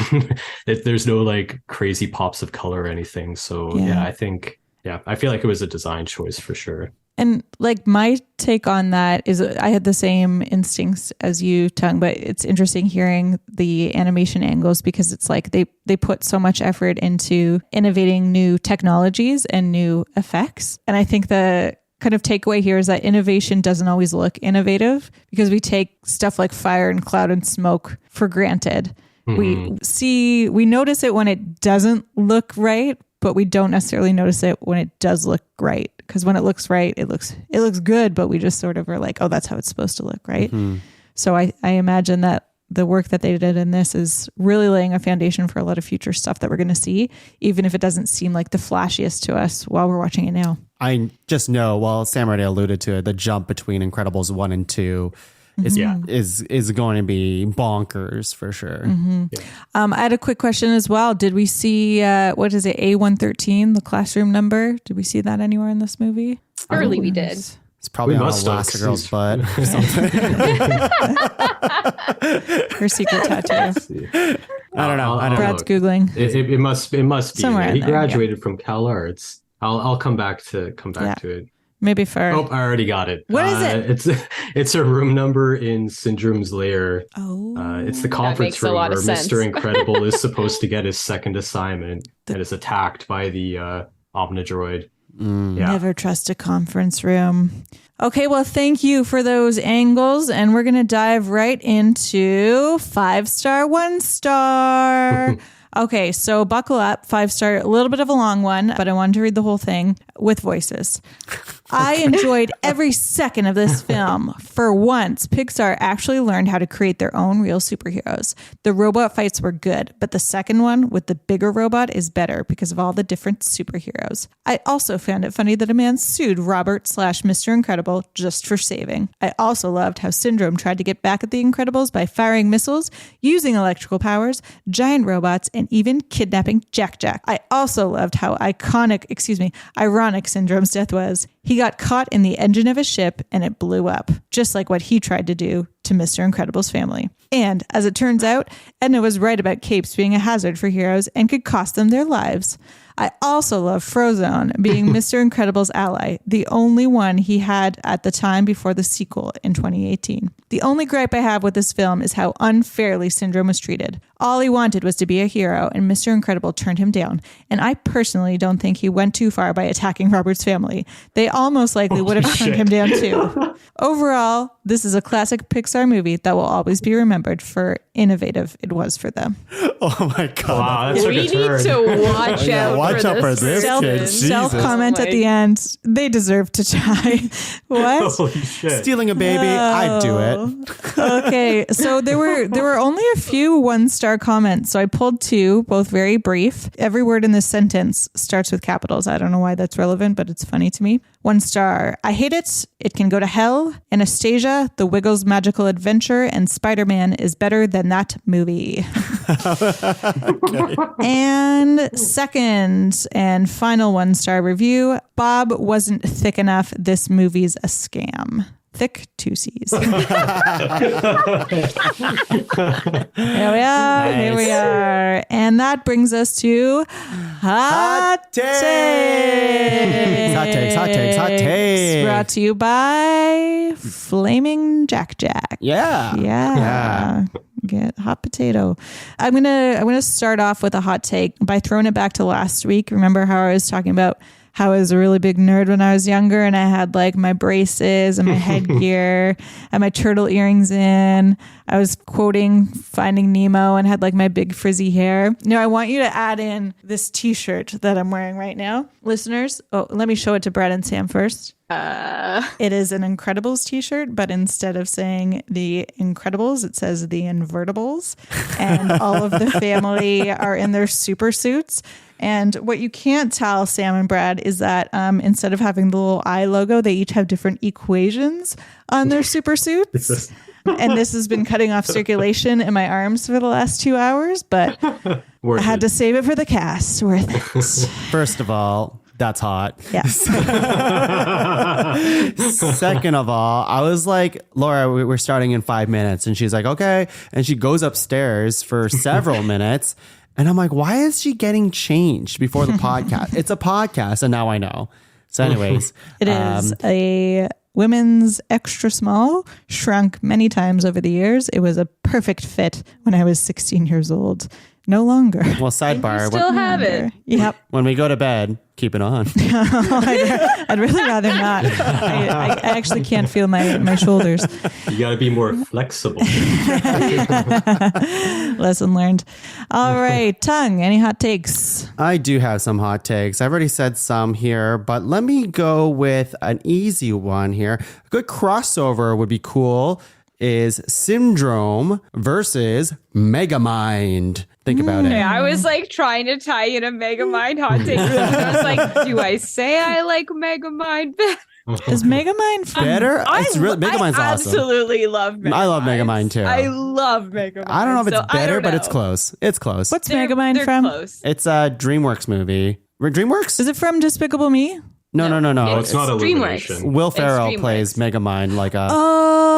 There's no like crazy pops of color or anything. So I feel like it was a design choice for sure. And like my take on that is I had the same instincts as you, Tung, but it's interesting hearing the animation angles because it's like they put so much effort into innovating new technologies and new effects. And I think the kind of takeaway here is that innovation doesn't always look innovative because we take stuff like fire and cloud and smoke for granted. We notice it when it doesn't look right, but we don't necessarily notice it when it does look right. Because when it looks right, it looks good, but we just sort of are like, oh, that's how it's supposed to look, right? So I imagine that the work that they did in this is really laying a foundation for a lot of future stuff that we're going to see, even if it doesn't seem like the flashiest to us while we're watching it now. I just know, well, Sam already alluded to it, the jump between Incredibles 1 and 2 is going to be bonkers for sure. I had a quick question as well. Did we see what is it, A113, the classroom number? Did we see that anywhere in this movie? Early we did. It's probably We on must have, Elastigirl's butt or something. Her secret tattoo. I don't know. Brad's Googling. It must be Somewhere in he there, graduated from Cal Arts. I'll come back to it. Maybe for... Oh, I already got it. What is it? It's a room number in Syndrome's lair. Oh. It's the conference makes a room lot where of sense. Mr. Incredible is supposed to get his second assignment and is attacked by the Omnidroid. Never trust a conference room. Okay, well, thank you for those angles. And we're going to dive right into 5-star, 1-star. Okay, so buckle up. 5-star, a little bit of a long one, but I wanted to read the whole thing with voices. I enjoyed every second of this film. For once, Pixar actually learned how to create their own real superheroes. The robot fights were good, but the second one with the bigger robot is better because of all the different superheroes. I also found it funny that a man sued Robert/Mr. Incredible just for saving. I also loved how Syndrome tried to get back at the Incredibles by firing missiles, using electrical powers, giant robots, and even kidnapping Jack Jack. I also loved how ironic Syndrome's death was. He got caught in the engine of a ship and it blew up, just like what he tried to do to Mr. Incredible's family. And as it turns out, Edna was right about capes being a hazard for heroes and could cost them their lives. I also love Frozone being Mr. Incredible's ally, the only one he had at the time before the sequel in 2018. The only gripe I have with this film is how unfairly Syndrome was treated. All he wanted was to be a hero, and Mr. Incredible turned him down. And I personally don't think he went too far by attacking Robert's family. They almost likely would have turned him down too. Overall, this is a classic Pixar movie that will always be remembered for innovative it was for them. Oh my God. Wow, that's We need to watch out. Watch out for this kid. Jesus. Self-comment at the end. They deserve to die. What? Holy shit. Stealing a baby, I'd do it. Okay, so there were only a few one-star comments, so I pulled two, both very brief. Every word in this sentence starts with capitals. I don't know why that's relevant, but it's funny to me. 1 star. I hate it. It can go to hell. Anastasia, The Wiggles' Magical Adventure, and Spider-Man is better than that movie. And second and final 1-star review. Bob wasn't thick enough. This movie's a scam. Thick 2 C's. Here we are. Nice. Here we are. And that brings us to Hot Takes. Hot takes, hot takes, hot takes. Brought to you by Flaming Jack Jack. Yeah. Yeah. Get hot potato. I'm gonna start off with a hot take by throwing it back to last week. Remember how I was talking about how I was a really big nerd when I was younger and I had like my braces and my headgear and my turtle earrings in. I was quoting Finding Nemo and had like my big frizzy hair. Now I want you to add in this t-shirt that I'm wearing right now. Listeners, let me show it to Brad and Sam first. It is an Incredibles t-shirt, but instead of saying the Incredibles, it says the Invertibles. And all of the family are in their super suits. And what you can't tell, Sam and Brad, is that instead of having the little eye logo, they each have different equations on their super suits. And this has been cutting off circulation in my arms for the last 2 hours, but I had to save it for the cast. Worth it. First of all, that's hot. Yeah. Second of all, I was like, Laura, we're starting in 5 minutes. And she's like, okay. And she goes upstairs for several minutes. And I'm like, why is she getting changed before the podcast? It's a podcast. And now I know. So anyways. It is a women's extra small, shrunk many times over the years. It was a perfect fit when I was 16 years old. No longer. Well, sidebar. Still have it. Yep. When we go to bed, keep it on. I'd really rather not. I actually can't feel my shoulders. You got to be more flexible. Lesson learned. All right. Tongue, any hot takes? I do have some hot takes. I've already said some here, but let me go with an easy one here. A good crossover would be cool is Syndrome versus Megamind. Think about it. Yeah, I was like trying to tie in a Megamind hot take. I was like, do I say I like Megamind better? Is Megamind fun? Better? Megamind's I awesome. absolutely love Megamind. I love Megamind too. I love Megamind. I don't know if it's so better, but it's close. It's close. What's Megamind they're from? Close. It's a DreamWorks movie. DreamWorks? Is it from Despicable Me? No. Oh, it's not DreamWorks. Illumination. Will Ferrell DreamWorks. plays Megamind like a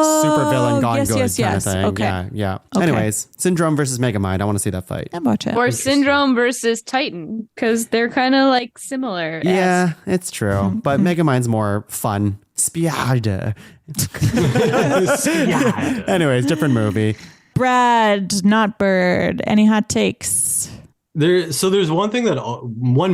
Oh, super villain gone yes, good yes, kind yes. of thing. Okay. Yeah. Okay. Anyways, Syndrome versus Megamind. I want to see that fight. I'll watch it. Or Syndrome versus Titan, because they're kind of like similar. Yeah, it's true. But Megamind's more fun. Spiada. Anyways, different movie. Brad, not Bird. Any hot takes? There's one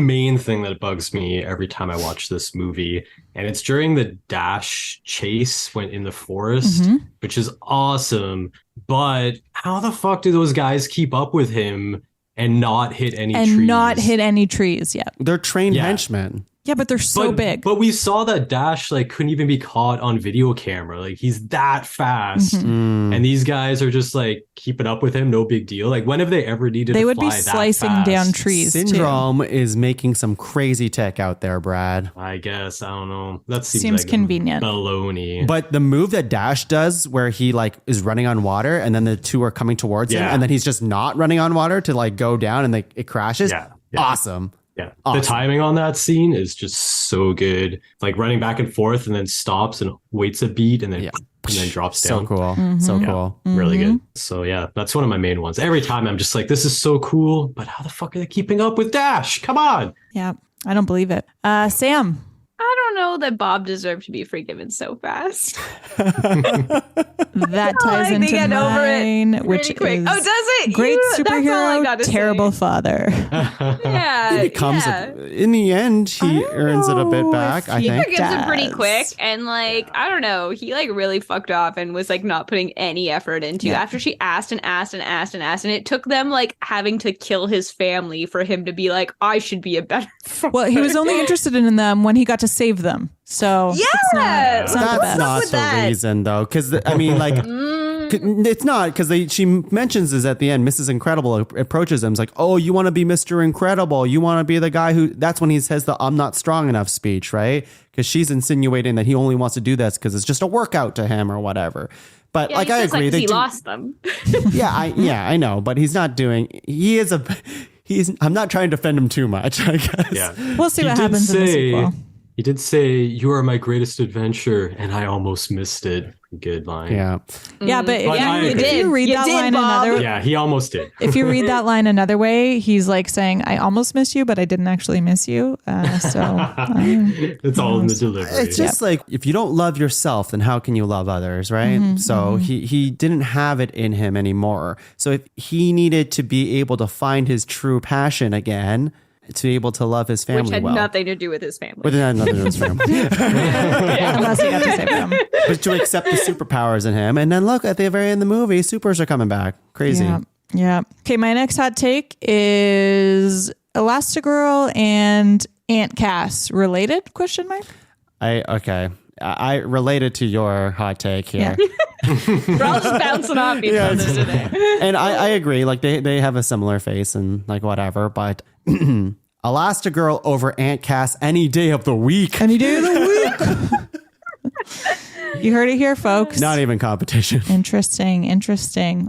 main thing that bugs me every time I watch this movie, and it's during the dash chase when in the forest, which is awesome. But how the fuck do those guys keep up with him and not hit any trees? And not hit any trees yet. They're trained henchmen. Yeah, but they're so big. But we saw that Dash like couldn't even be caught on video camera. Like he's that fast. And these guys are just like keeping up with him, no big deal. Like when have they ever needed they to would fly be that slicing fast? down trees. Syndrome is making some crazy tech out there, Brad. I guess. I don't know. That Seems like convenient. baloney. But the move that Dash does where he like is running on water and then the two are coming towards him and then he's just not running on water to like go down and like it crashes. Awesome. Yeah. Awesome. The timing on that scene is just so good. Like running back and forth and then stops and waits a beat and then drops down. So cool. So cool. Really good. So yeah, that's one of my main ones. Every time I'm just like, this is so cool, but how the fuck are they keeping up with Dash? Come on. Yeah, I don't believe it. Sam. I don't know that Bob deserved to be forgiven so fast. That ties into get over it mine, which quick. is Oh, does it? great That's all I superhero, gotta terrible say. father. Yeah, He becomes in the end, he earns it a bit back, I He think. forgives it pretty does. quick, and like I don't know, he like really fucked off and was like not putting any effort into. After she asked and asked and asked and asked, and it took them like having to kill his family for him to be like, I should be a better father. Well, he was only interested in them when he got to save them. So it's not the That's best. not with the that? reason, though, because I mean, like, it's not because she mentions this at the end. Mrs. Incredible approaches him. It's like, "Oh, you want to be Mr. Incredible? You want to be the guy who?" That's when he says the "I'm not strong enough" speech, right? Because she's insinuating that he only wants to do this because it's just a workout to him or whatever. But Yeah, like, he I says, agree. like, he lost them. I know, but he's not doing. He is a. I'm not trying to defend him too much, I guess. Yeah. We'll see He what did happens in the sequel. He did say, "You are my greatest adventure," and I almost missed it. Good line. Yeah. Yeah, but if, I if agree. you read You that did, line Bob. another Yeah, he almost did. if you read that line another way, he's like saying, I almost miss you, but I didn't actually miss you. It's all in the delivery. It's just like, if you don't love yourself, then how can you love others, right? So he didn't have it in him anymore. So if he needed to be able to find his true passion again, to be able to love his family Which had well. nothing to do with his family. But it had nothing to do with his family. unless he got to save them. But to accept the superpowers in him. And then look, at the very end of the movie, supers are coming back. Crazy. Yeah. Okay, my next hot take is Elastigirl and Aunt Cass related? Question mark. I related to your hot take here. We're all just bouncing off each other today. And I agree. Like they have a similar face and like whatever, but Elastigirl over Aunt Cass any day of the week. Any day of the week. You heard it here, folks. Not even competition. Interesting.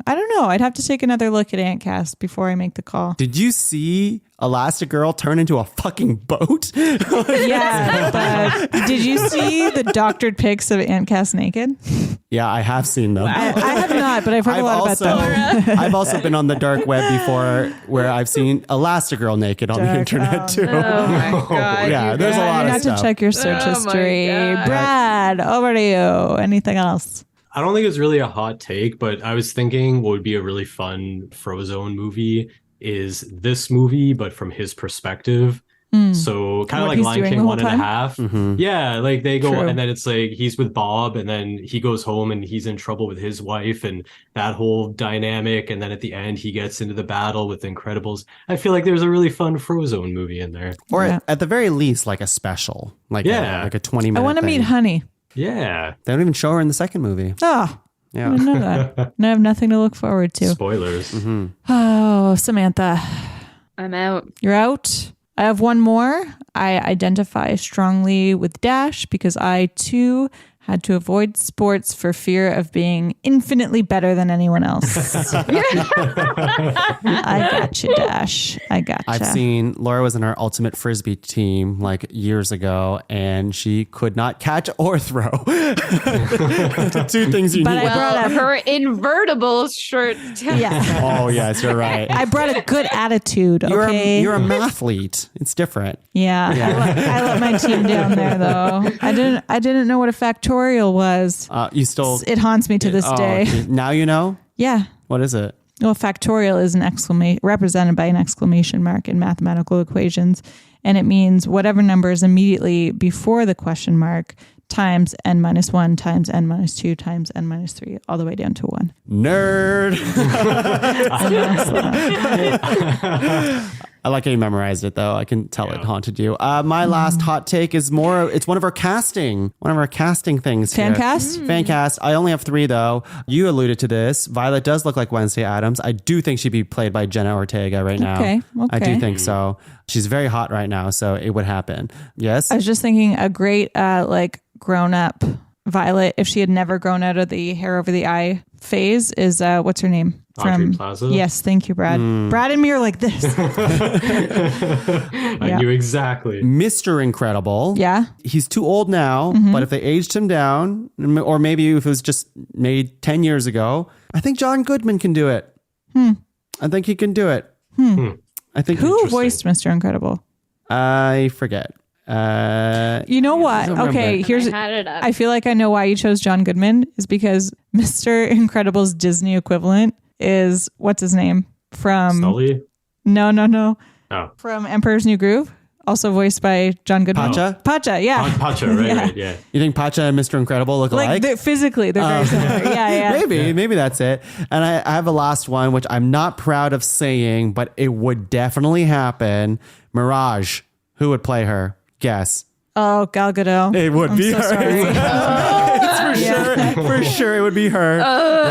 I don't know. I'd have to take another look at Aunt Cass before I make the call. Did you see Elastigirl turn into a fucking boat? Yeah, but did you see the doctored pics of Aunt Cass naked? Yeah, I have seen them. I have not, but I've heard a lot about them. I've also been on the dark web before where I've seen Elastigirl naked on the internet too. Oh my god. Yeah, there's a lot You of have stuff. to check your search Oh my history. God. Brad, over to you. Anything else? I don't think it's really a hot take, but I was thinking what would be a really fun Frozone movie is this movie, but from his perspective. So kind of What like he's Lion doing King the one whole and a time? half. Yeah, like they go True. and then it's like he's with Bob and then he goes home and he's in trouble with his wife and that whole dynamic. And then at the end, he gets into the battle with the Incredibles. I feel like there's a really fun Frozone movie in there. Or Yeah. at the very least, like a special, like Yeah. a 20-minute. I want to meet Honey. Yeah. They don't even show her in the second movie. Oh, I Yeah. didn't know that. Now I have nothing to look forward to. Spoilers. Oh, Samantha, I'm out. you're out. I have one more. I identify strongly with Dash because I too had to avoid sports for fear of being infinitely better than anyone else. I got you, Dash. I got you. I've seen Laura was in our ultimate frisbee team like years ago, and she could not catch or throw. Two things you But need. I brought up Her invertible shirt. Yeah. Oh yes, you're right. I brought a good attitude. Okay. You're a mathlete. It's different. Yeah. I let my team down there though. I didn't know what a factorial was. You still. It haunts me to this day. Okay. Now you know. Yeah. What is it? Well, factorial is an exclamation represented by an exclamation mark in mathematical equations, and it means whatever number is immediately before the question mark times n minus 1 times n minus 2 times n minus 3 all the way down to 1. Nerd. I like how you memorized it, though. I can tell it haunted you. My last hot take is it's one of our casting things here. Fan cast? Fan cast. I only have 3, though. You alluded to this. Violet does look like Wednesday Addams. I do think she'd be played by Jenna Ortega right now. Okay. I do think so. She's very hot right now, so it would happen. Yes? I was just thinking a great, grown-up Violet, if she had never grown out of the hair over the eye phase, is, what's her name? Aubrey Plaza? Yes, thank you, Brad. Brad and me are like this. I knew exactly. Mr. Incredible. Yeah. He's too old now, but if they aged him down, or maybe if it was just made 10 years ago, I think John Goodman can do it. I think he can do it. I think Who voiced Mr. Incredible? I forget. You know what? Okay, I had it up. I feel like I know why you chose John Goodman is because Mr. Incredible's Disney equivalent is what's his name from Sully? No. Oh. From Emperor's New Groove, also voiced by John Goodman. Pacha, yeah. Pacha, right, yeah. You think Pacha and Mr. Incredible look alike? Physically, they're very similar. Yeah. Maybe that's it. And I have a last one, which I'm not proud of saying, but it would definitely happen. Mirage. Who would play her? Guess. Oh, Gal Gadot. It would be so her. sorry. For sure, it would be her. The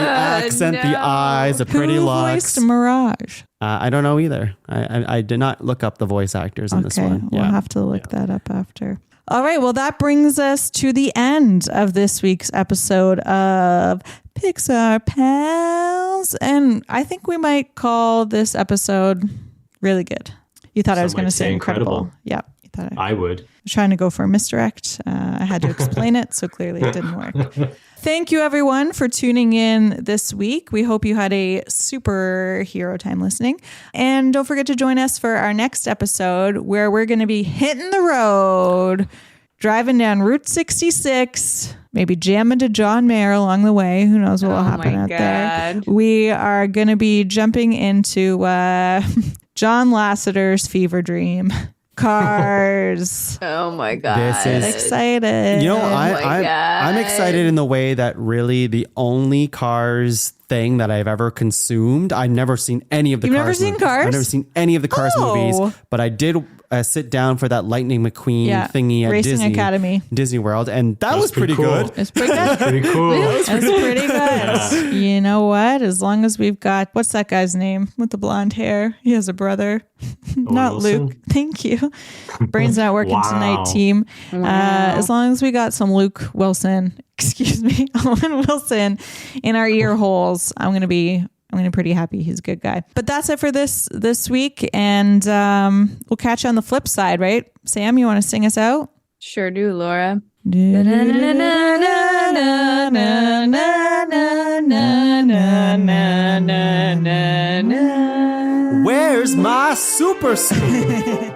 accent, the eyes, the pretty Who looks. voiced Mirage? I don't know either. I did not look up the voice actors in this one. We'll have to look that up after. All right, well, that brings us to the end of this week's episode of Pixar Pals. And I think we might call this episode really good. You thought I was going to say incredible. Yeah. You thought I would. I was trying to go for a misdirect. I had to explain it, so clearly it didn't work. Thank you, everyone, for tuning in this week. We hope you had a superhero time listening. And don't forget to join us for our next episode where we're going to be hitting the road, driving down Route 66, maybe jam into John Mayer along the way. Who knows what will happen out there. We are going to be jumping into John Lasseter's fever dream. Cars. Oh my god! This is excited. You know, I'm excited in the way that really the only Cars thing that I've ever consumed. I've never seen any of the You've Cars. never seen Cars? I've never seen any of the Cars Oh. movies, but I did sit down for that Lightning McQueen thingy at Racing Academy. Disney World, and that was pretty cool. good. It's pretty good. Pretty cool. It's pretty good. Yeah. You know what? As long as we've got, what's that guy's name with the blonde hair? He has a brother. Not Wilson? Luke. Thank you. Brain's not working tonight, team. As long as we got some Luke Wilson, Owen Wilson in our ear holes, I'm going to be pretty happy. He's a good guy. But that's it for this week. And we'll catch you on the flip side, right? Sam, you want to sing us out? Sure do, Laura. Where's my super suit?